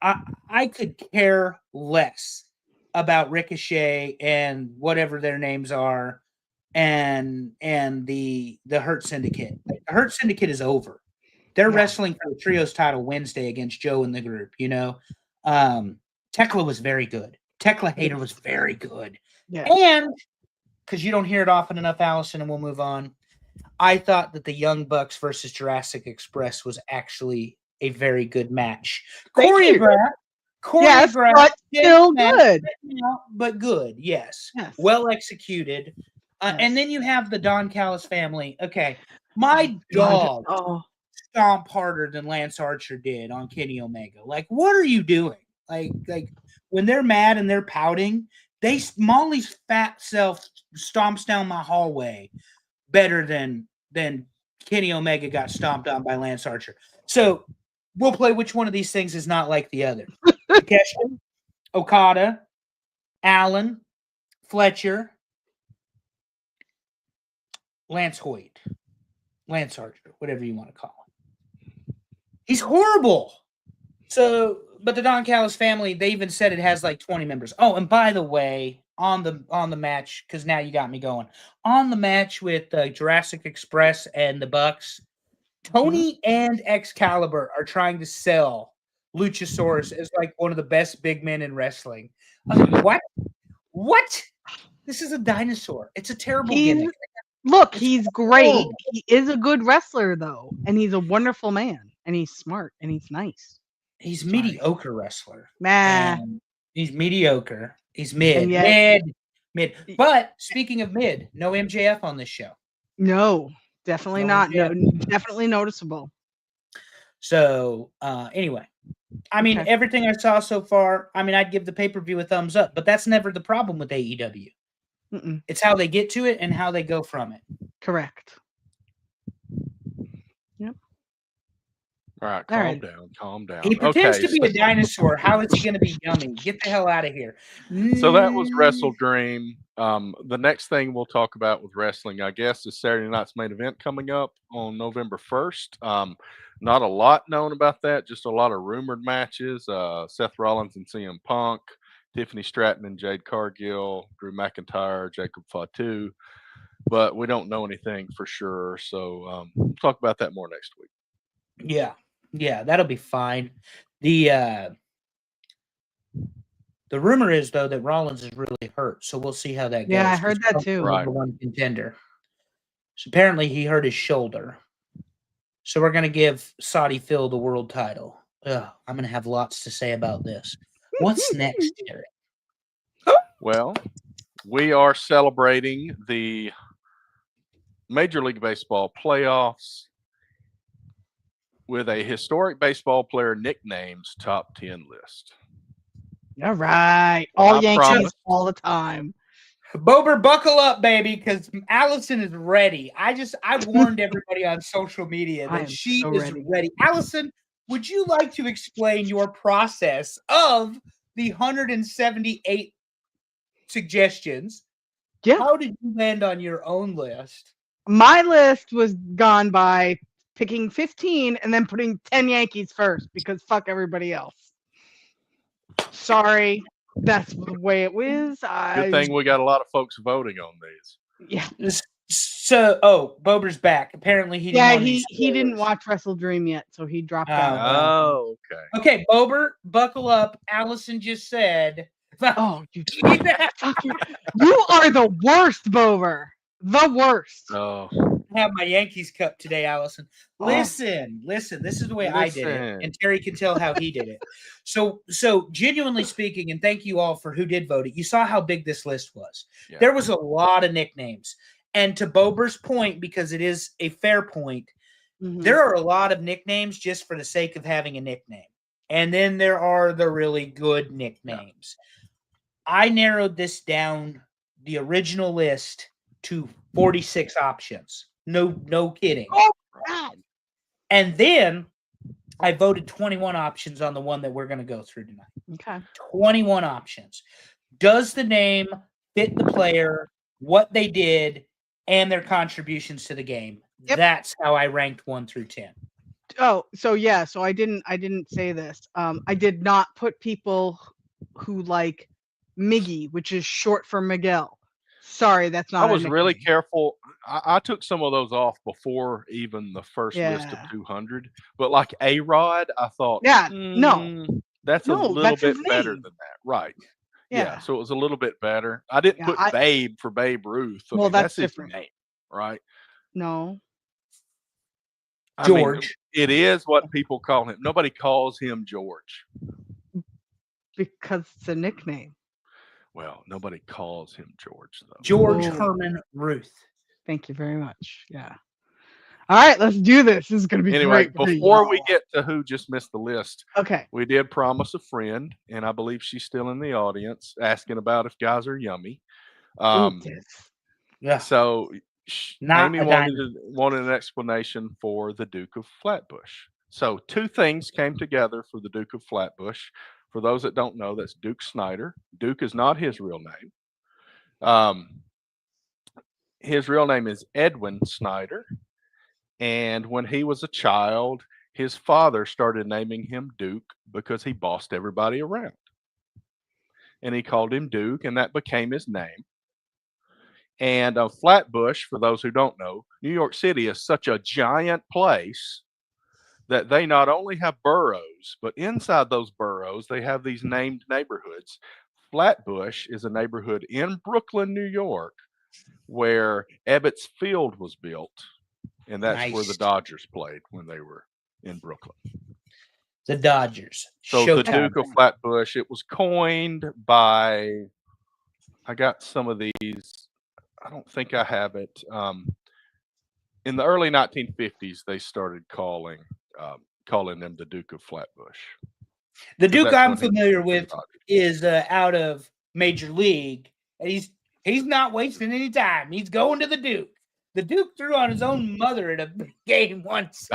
I could care less about Ricochet and whatever their names are, and the Hurt Syndicate. Like, the Hurt Syndicate is over. They're wrestling for the Trios title Wednesday against Joe and the group. Tekla was very good. Tekla Hater was very good. Yeah. And because you don't hear it often enough, Allison, and we'll move on, I thought that the Young Bucks versus Jurassic Express was actually a very good match. Choreographed, but still good. But good, yes. Well executed. And then you have the Don Callis family. Okay, my dog stomped harder than Lance Archer did on Kenny Omega. Like, what are you doing? Like when they're mad and they're pouting, Molly's fat self stomps down my hallway better than Kenny Omega got stomped on by Lance Archer. So we'll play which one of these things is not like the other. Takeshita, Okada, Allen, Fletcher, Lance Hoyt, Lance Archer, whatever you want to call him. He's horrible. So, but the Don Callis family, they even said it has like 20 members. Oh, and by the way, on the match, because now you got me going. On the match with Jurassic Express and the Bucks, Tony and Excalibur are trying to sell Luchasaurus as like one of the best big men in wrestling. What? What? This is a dinosaur. It's a terrible gimmick. Look, he's great. He is a good wrestler, though, and he's a wonderful man, and he's smart, and he's nice. He's mediocre wrestler. Nah. He's mediocre. He's mid. But speaking of mid, no MJF on this show. No, definitely not. No, definitely noticeable. So, anyway, I mean, everything I saw so far, I mean, I'd give the pay-per-view a thumbs up, but that's never the problem with AEW. It's how they get to it and how they go from it. Correct. Yep. All right, calm down. He pretends to be a dinosaur. How is he going to be yummy? Get the hell out of here. So that was WrestleDream. The next thing we'll talk about with wrestling, I guess, is Saturday night's main event coming up on November 1st. Not a lot known about that, just a lot of rumored matches. Seth Rollins and CM Punk, Tiffany Stratton and Jade Cargill, Drew McIntyre, Jacob Fatu. But we don't know anything for sure. So we'll talk about that more next week. Yeah, that'll be fine. The rumor is, though, that Rollins is really hurt, so we'll see how that goes. Yeah, I heard that too. Right. Number one contender. So apparently he hurt his shoulder. So we're going to give Saudi Phil the world title. I'm going to have lots to say about this. What's next, Derek? Well, we are celebrating the Major League Baseball playoffs with a historic baseball player nicknames top 10 list. All right. All Yankees all the time. Bober, buckle up, baby, because Allison is ready. I warned everybody on social media that she is ready. Allison, would you like to explain your process of the 178 suggestions? Yeah. How did you land on your own list? My list was gone by picking 15 and then putting 10 Yankees first because fuck everybody else. Sorry, that's the way it was. Good thing we got a lot of folks voting on these. Yeah. So, Bober's back. Apparently, he didn't watch WrestleDream yet, so he dropped out. Oh, okay. Okay, Bober, buckle up. Allison just said. Oh, you are the worst, Bober. The worst. Oh. I have my Yankees cup today, Allison. Listen. This is the way I did it, and Terry can tell how he did it. So genuinely speaking, and thank you all for who did vote it. You saw how big this list was. Yeah. There was a lot of nicknames, and to Bober's point, because it is a fair point, there are a lot of nicknames just for the sake of having a nickname, and then there are the really good nicknames. Yeah. I narrowed this down, the original list, to 46 options. No kidding. Oh, God. And then I voted 21 options on the one that we're going to go through tonight. Okay. 21 options. Does the name fit the player, what they did, and their contributions to the game? Yep. That's how I ranked 1 through 10. Oh, so yeah. So I didn't say this. I did not put people who like Miggy, which is short for Miguel. Sorry, that's not. I was really careful. I took some of those off before even the first list of 200. But like A-Rod, I thought, that's a little bit better than that, right? Yeah. So it was a little bit better. I didn't put Babe for Babe Ruth. Well, that's different, name, right? No. George. It is what people call him. Nobody calls him George because it's a nickname. Well, nobody calls him George, though. George Herman Ruth. Thank you very much. Yeah. All right, let's do this. This is going to be Anyway, great. before we get to who just missed the list, okay, we did promise a friend, and I believe she's still in the audience, asking about if guys are yummy. Yeah. So Not Amy wanted an explanation for the Duke of Flatbush. So two things came together for the Duke of Flatbush. For those that don't know, that's Duke Snyder. Duke is not his real name. His real name is Edwin Snyder. And when he was a child, his father started naming him Duke because he bossed everybody around. And he called him Duke, and that became his name. And Flatbush, for those who don't know, New York City is such a giant place that they not only have boroughs, but inside those boroughs, they have these named neighborhoods. Flatbush is a neighborhood in Brooklyn, New York, where Ebbets Field was built. And that's where the Dodgers played when they were in Brooklyn. The Dodgers. So the Duke of Flatbush, it was coined by, I got some of these, I don't think I have it. In the early 1950s, they started calling them the Duke of Flatbush. The Duke I'm familiar with is out of Major League, and he's not wasting any time. He's going to the Duke. The Duke threw on his own mother in a game once.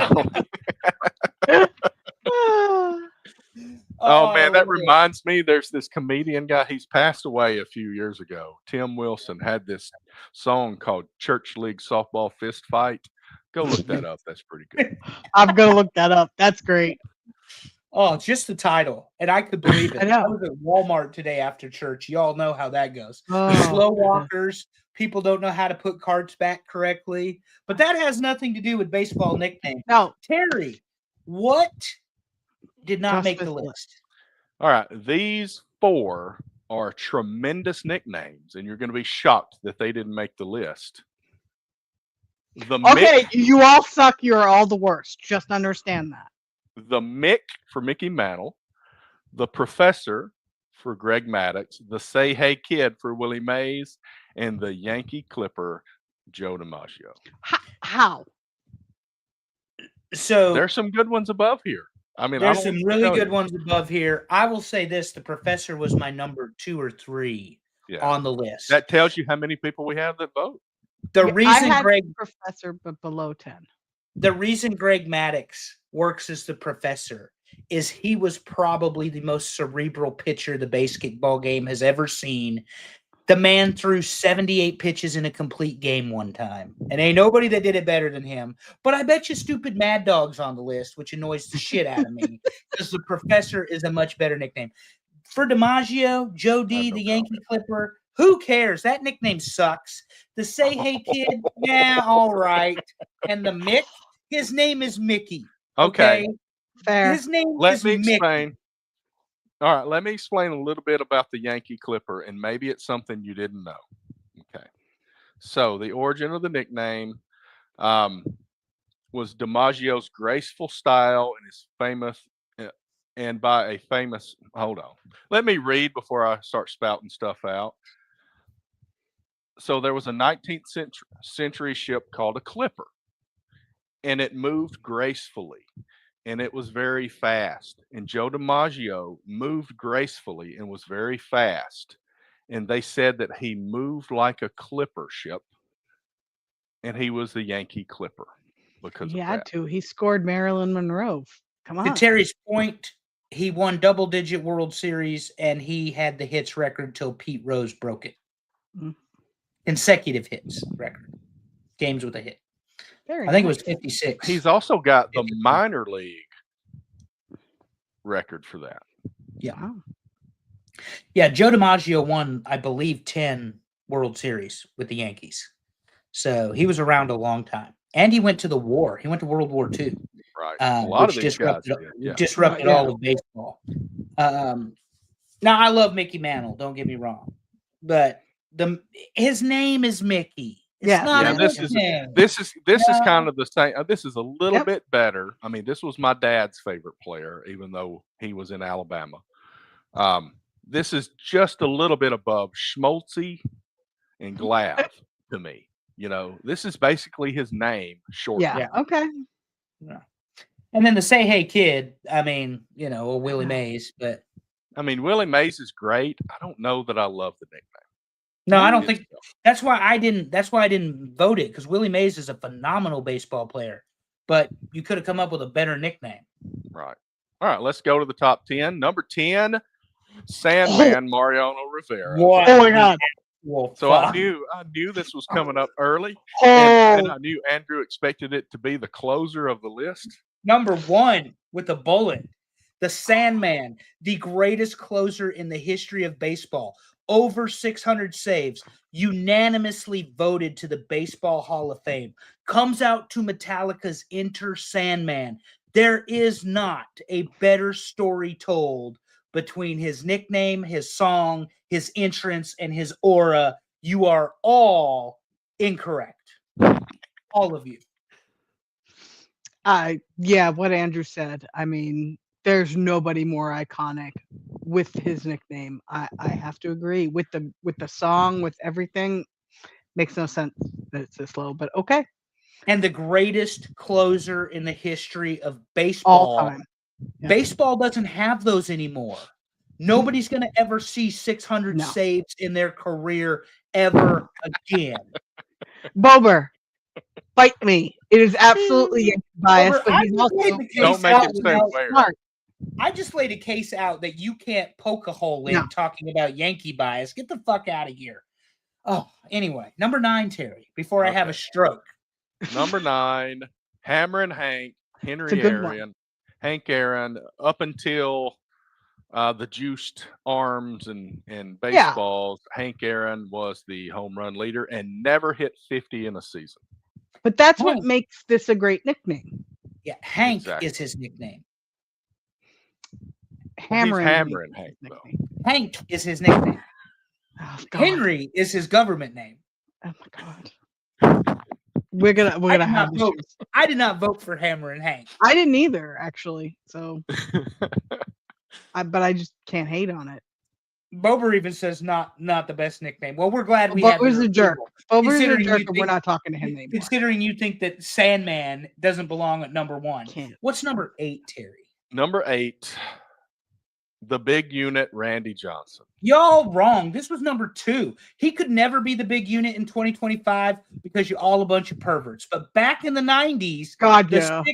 Oh man, that reminds me. There's this comedian guy. He's passed away a few years ago. Tim Wilson had this song called "Church League Softball Fist Fight." Go look that up. That's pretty good. I'm gonna look that up. That's great. Oh, just the title, and I could believe it. I was at Walmart today after church. Y'all know how that goes. Slow walkers. People don't know how to put carts back correctly, but that has nothing to do with baseball nicknames. No, Terry, what did not make the list? All right, these four are tremendous nicknames, and you're going to be shocked that they didn't make the list. You all suck. You're all the worst. Just understand that. The Mick for Mickey Mantle, the Professor for Greg Maddux, the Say Hey Kid for Willie Mays, and the Yankee Clipper, Joe DiMaggio. How? So there's some good ones above here. I mean, there's some really good ones above here. I will say this: the Professor was my number 2 or 3 on the list. That tells you how many people we have that vote. The reason Greg Professor, but below 10. The reason Greg Maddux works as the Professor is he was probably the most cerebral pitcher the basketball game has ever seen. The man threw 78 pitches in a complete game one time. And ain't nobody that did it better than him. But I bet you stupid Mad Dog's on the list, which annoys the shit out of me. Because the Professor is a much better nickname. For DiMaggio, Joe D, the Yankee Clipper, who cares? That nickname sucks. The Say Hey Kid, yeah, all right. And the Mick, his name is Mickey. Okay. Fair. His name Let is me Mickey. explain. All right, let me explain a little bit about the Yankee Clipper, and maybe it's something you didn't know. Okay. So the origin of the nickname was DiMaggio's graceful style and his famous, and by a famous, hold on. Let me read before I start spouting stuff out. So there was a 19th century ship called a clipper, and it moved gracefully, and it was very fast. And Joe DiMaggio moved gracefully and was very fast. And they said that he moved like a clipper ship, and he was the Yankee Clipper because he of had that. to. He scored Marilyn Monroe. Come on. To Terry's point, he won double-digit World Series, and he had the hits record till Pete Rose broke it. Consecutive hits record. Games with a hit. I think it was 56. He's also got the minor league record for that. Yeah. Wow. Yeah, Joe DiMaggio won, I believe, 10 World Series with the Yankees. So he was around a long time. And he went to the war. He went to World War II. Right. A lot of these guys disrupted all of baseball. Now, I love Mickey Mantle, don't get me wrong. But his name is Mickey. This is kind of the same. This is a little bit better. I mean, this was my dad's favorite player, even though he was in Alabama. This is just a little bit above Schmaltzy and Glav to me. This is basically his name shortened. Yeah. Okay. Yeah. And then the Say Hey Kid, I mean, Willie Mays, but I mean, Willie Mays is great. I don't know that I love the nickname. No, I don't think that's why I didn't vote it, because Willie Mays is a phenomenal baseball player, but you could have come up with a better nickname. Right. All right, let's go to the top 10. Number 10, Sandman Mariano Rivera. What? Oh my God. Well, so I knew this was coming up early, Oh. and I knew Andrew expected it to be the closer of the list. Number 1 with a bullet, the Sandman, the greatest closer in the history of baseball. Over 600 saves, unanimously voted to the Baseball Hall of Fame. Comes out to Metallica's Enter Sandman. There is not a better story told between his nickname, his song, his entrance, and his aura. You are all incorrect. All of you. Yeah, what Andrew said. I mean, there's nobody more iconic with his nickname. I have to agree with the song, with everything. Makes no sense that it's this low, but okay. And the greatest closer in the history of baseball. All time. Yeah. Baseball doesn't have those anymore. Nobody's going to ever see 600 saves in their career ever again. Bober, fight me. It is absolutely biased, but he's also don't make it so smart. I just laid a case out that you can't poke a hole in talking about Yankee bias. Get the fuck out of here. Oh, anyway, number 9, Terry, before I have a stroke. Number 9, Hammer and Hank, Henry Aaron, Hank Aaron, up until the juiced arms and baseballs, Hank Aaron was the home run leader and never hit 50 in a season. But that's what makes this a great nickname. Yeah, Hank is his nickname. Hammer and Hank. Hank is his nickname. Oh, Henry is his government name. Oh my God. We're gonna have vote. I did not vote for Hammer and Hank. I didn't either, actually. So, but I just can't hate on it. Bober even says not the best nickname. Well, we're glad we Bober's a jerk. Bober's a jerk, and we're not talking to him anymore. Considering you think that Sandman doesn't belong at number 1. What's number 8, Terry? Number 8, the big unit, Randy Johnson. Y'all wrong. This was number 2. He could never be the big unit in 2025 because you're all a bunch of perverts. But back in the 90s, the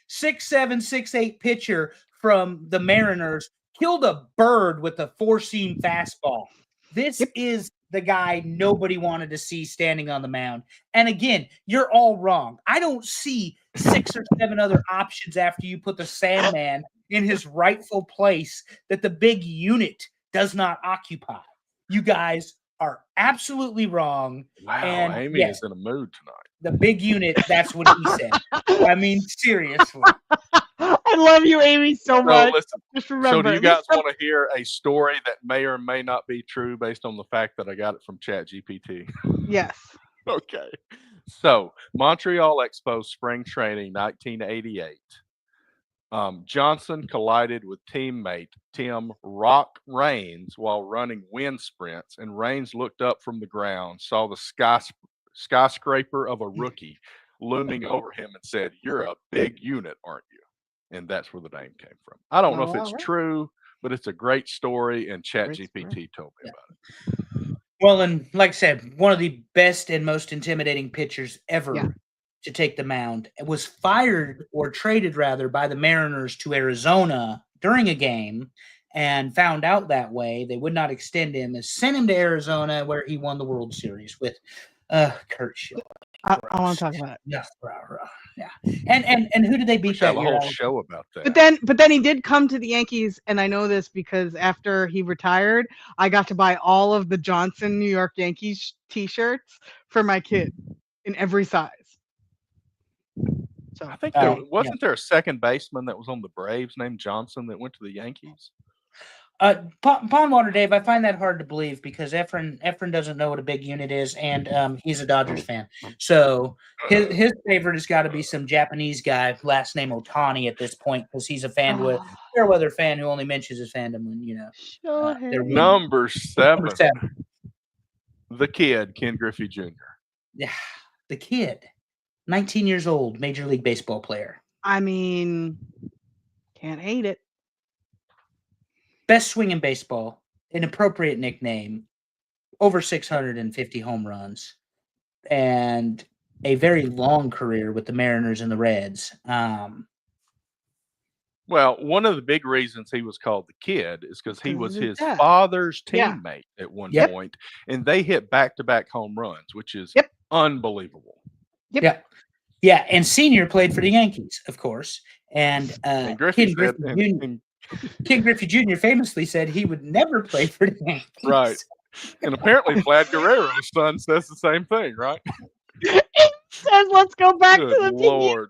6'7", 6'8" pitcher from the Mariners killed a bird with a 4-seam fastball. This is the guy nobody wanted to see standing on the mound. And again, you're all wrong. I don't see 6 or 7 other options after you put the Sandman in his rightful place that the big unit does not occupy. You guys are absolutely wrong. Wow, and Amy is in a mood tonight. The big unit, that's what he said. I mean, seriously. I love you, Amy, so much. Listen, just remember. So do you guys want to hear a story that may or may not be true based on the fact that I got it from ChatGPT? Yes. Okay. So Montreal Expo spring training 1988. Johnson collided with teammate Tim Rock Raines while running wind sprints, and Raines looked up from the ground, saw the skyscraper of a rookie looming over him, and said, "You're a big unit, aren't you?" And that's where the name came from. I don't know if it's true, but it's a great story, and ChatGPT told me about it. Well, and like I said, one of the best and most intimidating pitchers ever to take the mound. It was fired or traded, rather, by the Mariners to Arizona during a game and found out that way they would not extend him and sent him to Arizona, where he won the World Series with Kurt Schilling. I want to talk about it. Yeah, and who did they beat that year? A whole show about that. But then he did come to the Yankees, and I know this because after he retired, I got to buy all of the Johnson New York Yankees T-shirts for my kid in every size. So I think wasn't there a second baseman that was on the Braves named Johnson that went to the Yankees? Pondwater Dave, I find that hard to believe because Efren doesn't know what a big unit is, and he's a Dodgers fan. So his favorite has got to be some Japanese guy, last name Otani at this point, because he's a fair weather fan who only mentions his fandom when Number 7, the kid Ken Griffey Jr. Yeah, the kid, 19 years old, Major League Baseball player. I mean, can't hate it. Best swing in baseball, an appropriate nickname, over 650 home runs, and a very long career with the Mariners and the Reds. Well, one of the big reasons he was called the kid is because he was his dad. father's teammate at one Yep. point, and they hit back-to-back home runs, which is unbelievable. Yeah, and Senior played for the Yankees, of course, and And Ken Griffey Jr. famously said he would never play for the Yankees. Right. And apparently Vlad Guerrero's son says the same thing, right? It says, let's go back to the Lord.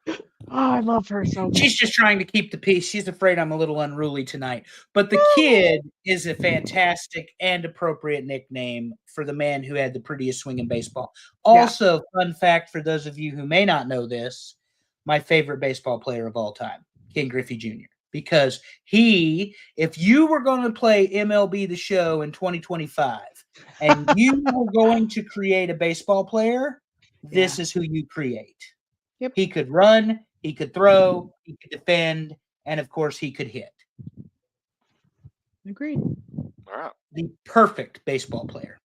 Oh, I love her so much. She's just trying to keep the peace. She's afraid I'm a little unruly tonight. But the kid is a fantastic and appropriate nickname for the man who had the prettiest swing in baseball. Also, fun fact for those of you who may not know this, my favorite baseball player of all time, Ken Griffey Jr. Because if you were going to play MLB The Show in 2025 and you were going to create a baseball player, this is who you create. Yep. He could run, he could throw, he could defend, and of course he could hit. Agreed. All right. The perfect baseball player.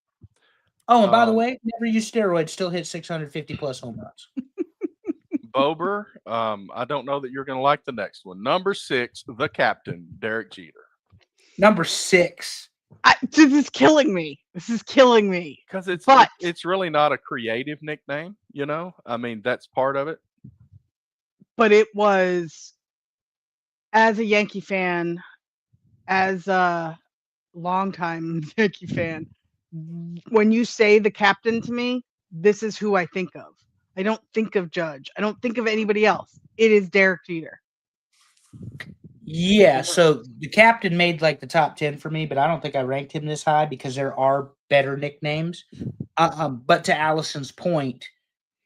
Oh, and by the way, never used steroids, still hit 650 plus home runs. Bober, I don't know that you're going to like the next one. Number 6, the captain, Derek Jeter. Number 6. This is killing me. Because it's really not a creative nickname, you know? I mean, that's part of it. But it was, as a Yankee fan, as a longtime Yankee fan, when you say the captain to me, this is who I think of. I don't think of Judge. I don't think of anybody else. It is Derek Jeter. Yeah, so the captain made like the top 10 for me, but I don't think I ranked him this high because there are better nicknames. But to Allison's point,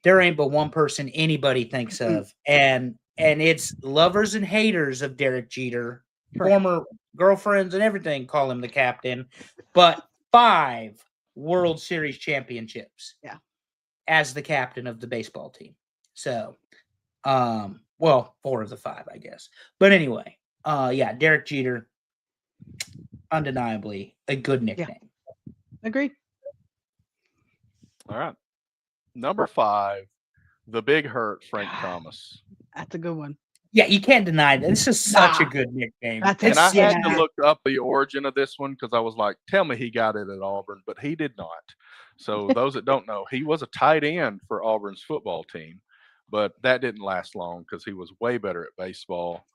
there ain't but one person anybody thinks of, and it's lovers and haters of Derek Jeter, former girlfriends and everything call him the captain, but 5 World Series championships. Yeah. As the captain of the baseball team. So, 4 of the 5, I guess. But anyway, Derek Jeter, undeniably a good nickname. Yeah. Agreed. All right. Number 5, the Big Hurt, Frank Thomas. That's a good one. Yeah, you can't deny that. This is such a good nickname. And I had to look up the origin of this one because I was like, tell me he got it at Auburn, but he did not. So those that don't know, he was a tight end for Auburn's football team, but that didn't last long because he was way better at baseball.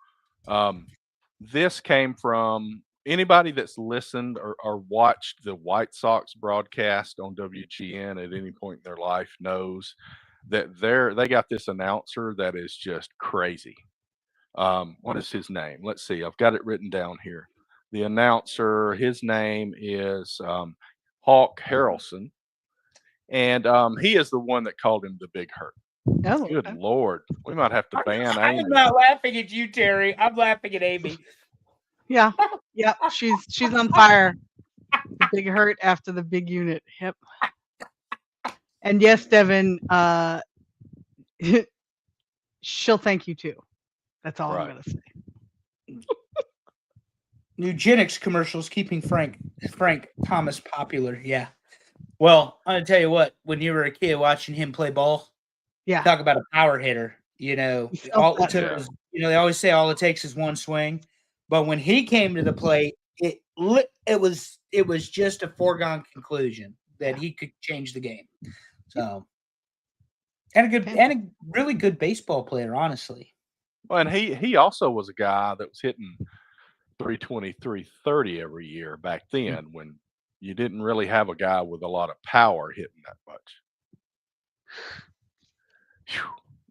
This came from anybody that's listened or watched the White Sox broadcast on WGN at any point in their life knows that they got this announcer that is just crazy. What is his name? Let's see. I've got it written down here. The announcer, his name is Hawk Harrelson. And he is the one that called him the Big Hurt. Oh, good Lord. We might have to ban Amy. I'm not laughing at you, Terry. I'm laughing at Amy. Yeah. She's on fire. The Big Hurt after the big unit. Yep. And yes, Devin, she'll thank you too. That's all I'm gonna say. Eugenics commercials keeping Frank Thomas popular. Yeah. Well, I'm gonna tell you what. When you were a kid watching him play ball, talk about a power hitter. You know, all it took was, they always say all it takes is one swing, but when he came to the plate, it was just a foregone conclusion that he could change the game. So, and a really good baseball player, honestly. Well, and he also was a guy that was hitting 320, 330 every year back then when you didn't really have a guy with a lot of power hitting that much. Whew.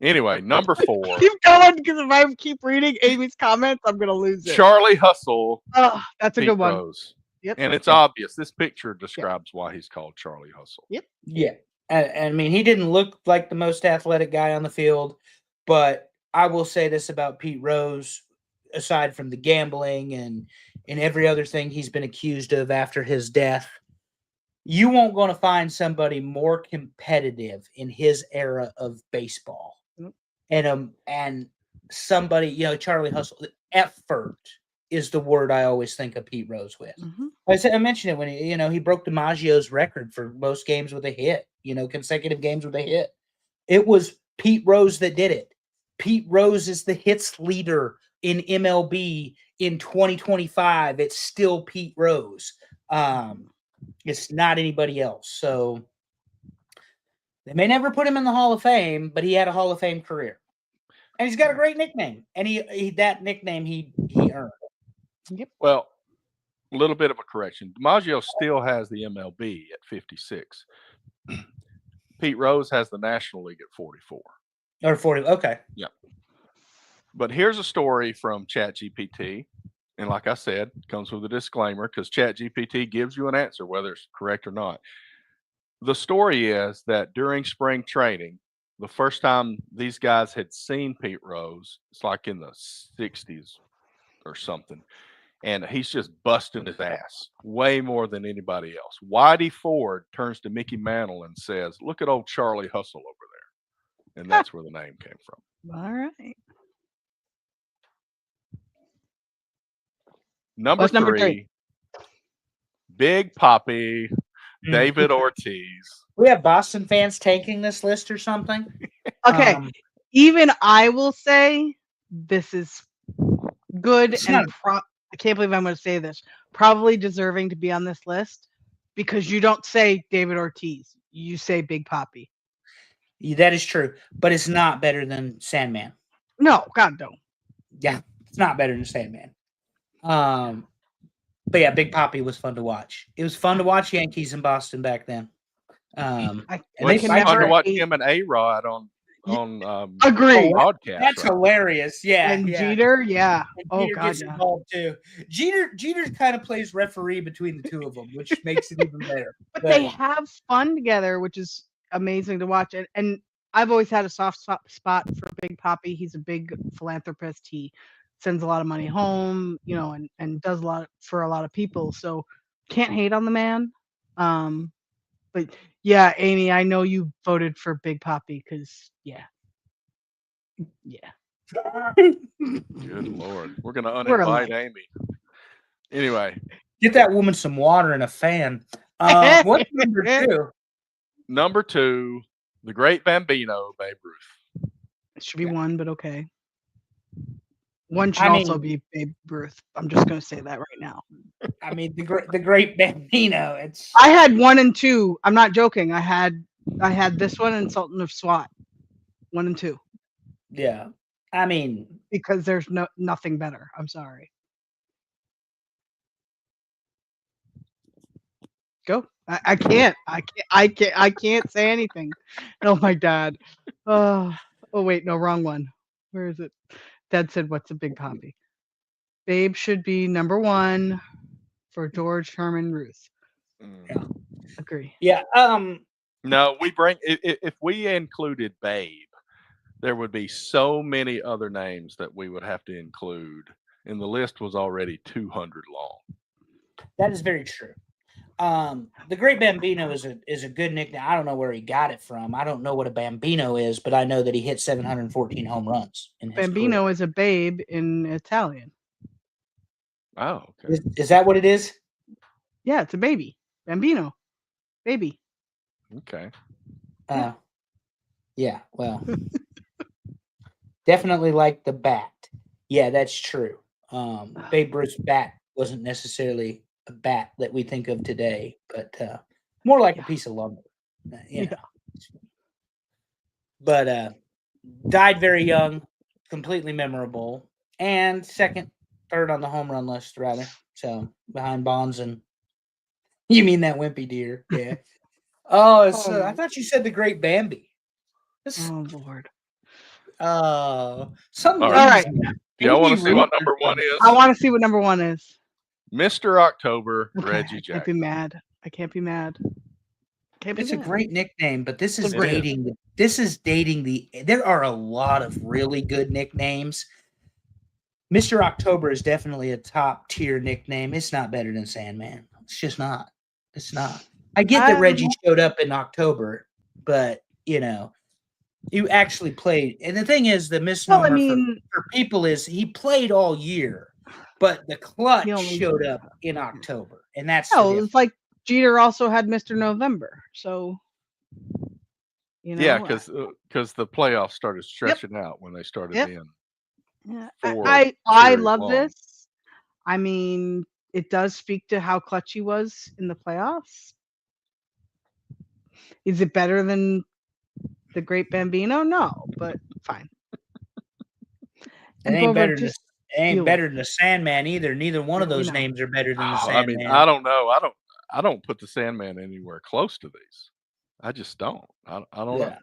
Anyway, number 4. Keep going, because if I keep reading Amy's comments, I'm going to lose it. Charlie Hustle. Oh, that's a good one. Rose. Yep. And it's obvious. This picture describes why he's called Charlie Hustle. Yep. Yeah. I mean, he didn't look like the most athletic guy on the field, but I will say this about Pete Rose, aside from the gambling and every other thing he's been accused of after his death, you won't going to find somebody more competitive in his era of baseball. And somebody, Charlie Hustle, effort is the word I always think of Pete Rose with. Mm-hmm. I mentioned it when he broke DiMaggio's record for most games with a hit, consecutive games with a hit. It was Pete Rose that did it. Pete Rose is the hits leader in MLB in 2025. It's still Pete Rose. It's not anybody else. So they may never put him in the Hall of Fame, but he had a Hall of Fame career. And he's got a great nickname. And he that nickname he earned. Yep. Well, a little bit of a correction. DiMaggio still has the MLB at 56. Pete Rose has the National League at 44. Or 40. Okay. Yeah. But here's a story from ChatGPT. And like I said, it comes with a disclaimer because ChatGPT gives you an answer, whether it's correct or not. The story is that during spring training, the first time these guys had seen Pete Rose, it's like in the 60s or something. And he's just busting his ass way more than anybody else. Whitey Ford turns to Mickey Mantle and says, "Look at old Charlie Hustle over there." And that's where the name came from. All right. Number three, Big Papi, David Ortiz. We have Boston fans taking this list or something. Okay. Even I will say this is good and I can't believe I'm going to say this. Probably deserving to be on this list because you don't say David Ortiz. You say Big Papi. That is true, but it's not better than Sandman. No, God, no. Yeah, it's not better than Sandman. But yeah, Big Papi was fun to watch. It was fun to watch Yankees in Boston back then. It's fun to watch him and A-Rod on agree podcast. That's hilarious. Yeah, and Jeter, yeah. And Jeter gets involved too. Jeter kind of plays referee between the two of them, which makes it even better. But they have fun together, which is amazing to watch. And I've always had a soft spot for Big Papi. He's a big philanthropist. He sends a lot of money home, and does a lot for a lot of people. So can't hate on the man. But yeah, Amy, I know you voted for Big Papi because yeah. Good Lord, we're gonna uninvite Amy. Anyway, get that woman some water and a fan. What's number two? Number two, the Great Bambino, Babe Ruth. It should be one, but okay. One should also be Babe Ruth. I'm just going to say that right now. I mean, the Great Bambino. I had 1 and 2. I'm not joking. I had this one and Sultan of SWAT. 1 and 2. Yeah, I mean, because there's nothing better. I'm sorry. Go. I can't say anything. Oh my God. Oh wait, no, wrong one. Where is it? Dad said, "What's a Big Papi?" Babe should be number 1 for George Herman Ruth. Yeah, agree. Yeah. No, if we included Babe, there would be so many other names that we would have to include, and the list was already 200 long. That is very true. The Great Bambino is a good nickname. I don't know where he got it from. I don't know what a Bambino is, but I know that he hit 714 home runs. Bambino career. Is a babe in Italian. Oh, okay. Is that what it is? Yeah, it's a baby. Bambino, baby. Okay. Yeah. Well, definitely like the bat. Yeah, that's true. Babe Ruth's bat wasn't necessarily a bat that we think of today, but more like a piece of lumber. But died very young, completely memorable, and third on the home run list, rather. So behind Bonds and you mean that wimpy deer? Yeah. I thought you said the Great Bambi. Oh Lord. All right. Y'all want to see what number 1 is? I want to see what number 1 is. Mr. October, Reggie Jackson. I can't be mad. It's a great nickname, but this is dating. This is dating there are a lot of really good nicknames. Mr. October is definitely a top tier nickname. It's not better than Sandman. It's just not. It's not. I get that Reggie showed up in October, but you actually played. And the thing is, the misnomer for people is he played all year, but the clutch showed up in October, and that's it's like Jeter also had Mr. November, so yeah, because the playoffs started stretching out when they started being. Yeah, I love this. I mean, it does speak to how clutch he was in the playoffs. Is it better than the Great Bambino? No, but fine. It ain't better than the Sandman either. Neither one of those names are better than the Sandman. I mean, I don't know. I don't put the Sandman anywhere close to these. I just don't. I don't know.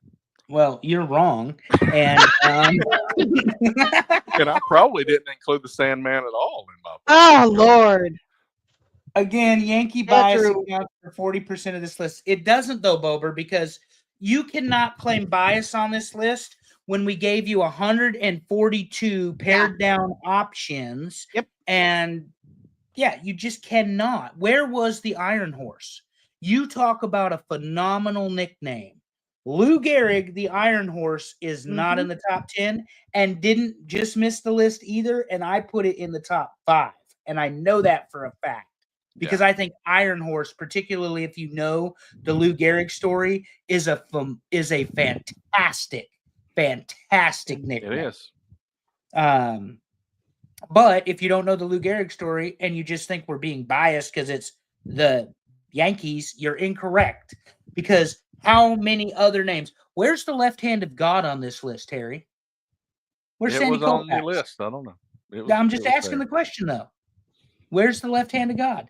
Well, you're wrong, and and I probably didn't include the Sandman at all in my book. Oh Lord! Again, Yankee bias accounts for 40% of this list. It doesn't though, Bober, because you cannot claim bias on this list when we gave you 142 pared down options. Yep. And you just cannot. Where was the Iron Horse? You talk about a phenomenal nickname. Lou Gehrig, the Iron Horse, is not in the top 10 and didn't just miss the list either. And I put it in the top 5. And I know that for a fact because I think Iron Horse, particularly if you know the Lou Gehrig story, is a fantastic nickname. It is. But if you don't know the Lou Gehrig story and you just think we're being biased because it's the Yankees, you're incorrect. Because how many other names? Where's the left hand of God on this list, Harry? Where's Sandy Koufax? On the list. I don't know. I'm just asking the question, though. Where's the left hand of God?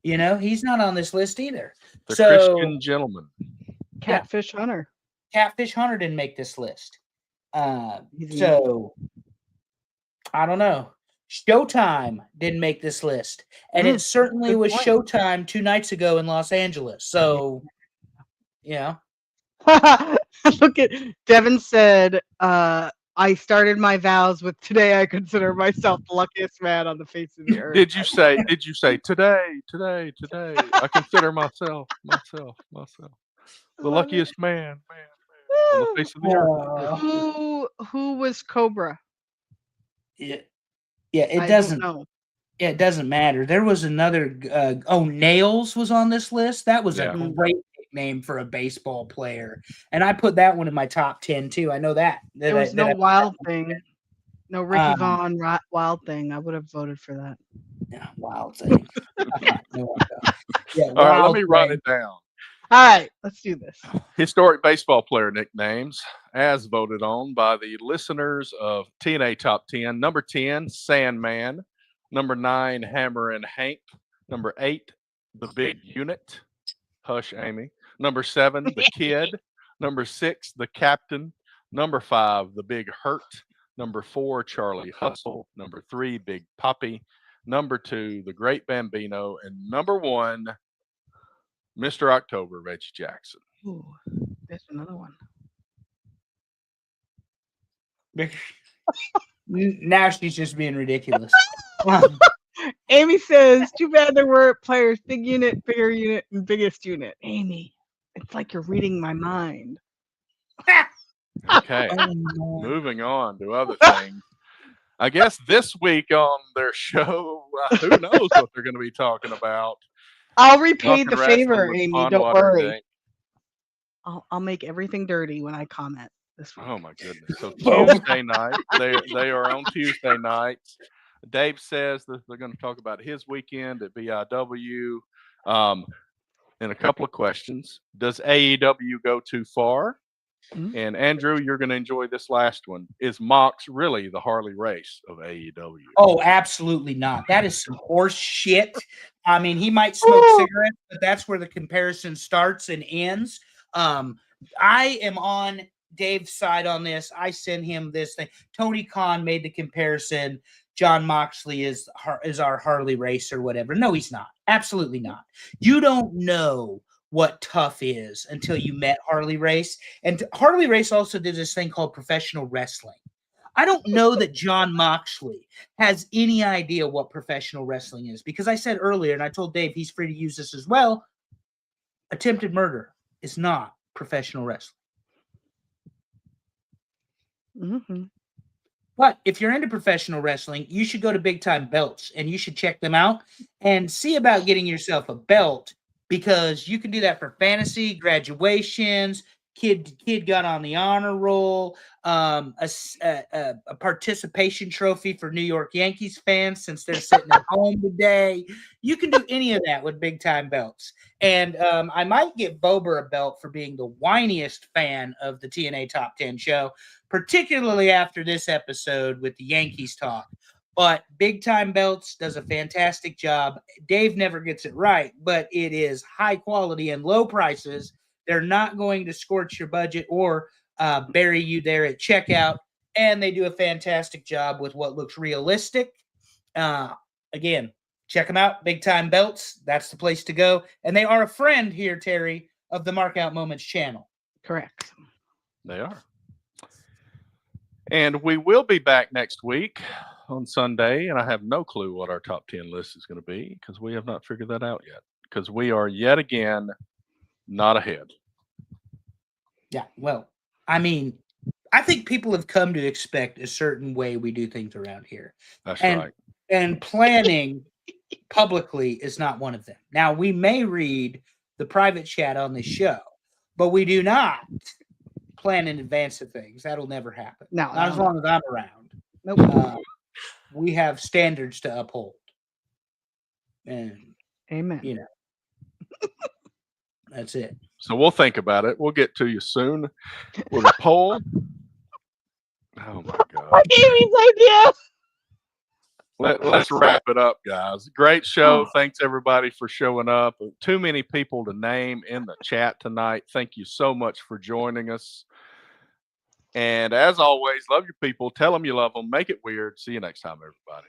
He's not on this list either. The Christian gentleman. Catfish Hunter. Catfish Hunter didn't make this list. So I don't know. Showtime didn't make this list. And it certainly was Showtime 2 nights ago in Los Angeles. So, Look at Devin said, I started my vows with today I consider myself the luckiest man on the face of the earth. Did you say today I consider myself the luckiest man on the face of the earth? Who was Cobra? It doesn't know. It doesn't matter. There was another Nails was on this list. That was a great name for a baseball player. And I put that one in my top 10 too. I know that. There was no Wild Thing. No Ricky Vaughn Wild Thing. I would have voted for that. Yeah, Wild Thing. All right, let me run it down. All right, let's do this. Historic baseball player nicknames as voted on by the listeners of TNA Top 10. Number 10, Sandman. Number 9, Hammer and Hank. Number 8, The Big Unit. Hush, Amy. Number 7, The Kid. Number 6, The Captain. Number 5, The Big Hurt. Number 4, Charlie Hustle. Number 3, Big Poppy. Number 2, The Great Bambino. And number 1, Mr. October, Reggie Jackson. Ooh, there's another one. Now she's just being ridiculous. Amy says, too bad there were players, big unit, bigger unit, and biggest unit. Amy, it's like you're reading my mind. Okay, moving on to other things. I guess this week on their show, who knows what they're going to be talking about. I'll repay the favor, Amy. Don't worry. I'll make everything dirty when I comment this week. Oh my goodness! So Tuesday night, they are on Tuesday nights. Dave says that they're going to talk about his weekend at BIW. And a couple of questions: does AEW go too far? Mm-hmm. And Andrew, you're going to enjoy this last one. Is Mox really the Harley Race of AEW? Oh, absolutely not. That is some horse shit. I mean, he might smoke cigarettes, but that's where the comparison starts and ends. I am on Dave's side on this. I sent him this thing. Tony Khan made the comparison. John Moxley is our Harley Race or whatever. No, he's not. Absolutely not. You don't know what tough is until you met Harley Race. And Harley Race also did this thing called professional wrestling. I don't know that John Moxley has any idea what professional wrestling is because I said earlier, and I told Dave he's free to use this as well. attempted murder is not professional wrestling. Mm-hmm. But if you're into professional wrestling, you should go to Big Time Belts and you should check them out and see about getting yourself a belt, because you can do that for fantasy, graduations, kid got on the honor roll, a participation trophy for New York Yankees fans since they're sitting at home today. You can do any of that with Big Time Belts. And I might give Bober a belt for being the whiniest fan of the TNA Top 10 show, particularly after this episode with the Yankees talk. But Big Time Belts does a fantastic job. Dave never gets it right, but it is high quality and low prices. They're not going to scorch your budget or bury you there at checkout. And they do a fantastic job with what looks realistic. Again, check them out. Big Time Belts. That's the place to go. And they are a friend here, Terry, of the Markout Moments channel. Correct. They are. And we will be back next week on Sunday. And I have no clue what our top 10 list is going to be because we have not figured that out yet. Because we are yet again not ahead. Yeah, well, I mean, I think people have come to expect a certain way we do things around here. That's right. And planning publicly is not one of them. Now, we may read the private chat on this show, but we do not plan in advance of things. That'll never happen. No, not as long as I'm around. Nope. We have standards to uphold. And amen. You know, that's it. So we'll think about it. We'll get to you soon with a poll. Oh my God. Amy's idea. Let's wrap it up, guys. Great show. Thanks everybody for showing up. Too many people to name in the chat tonight. Thank you so much for joining us. And as always, love your people. Tell them you love them. Make it weird. See you next time, everybody.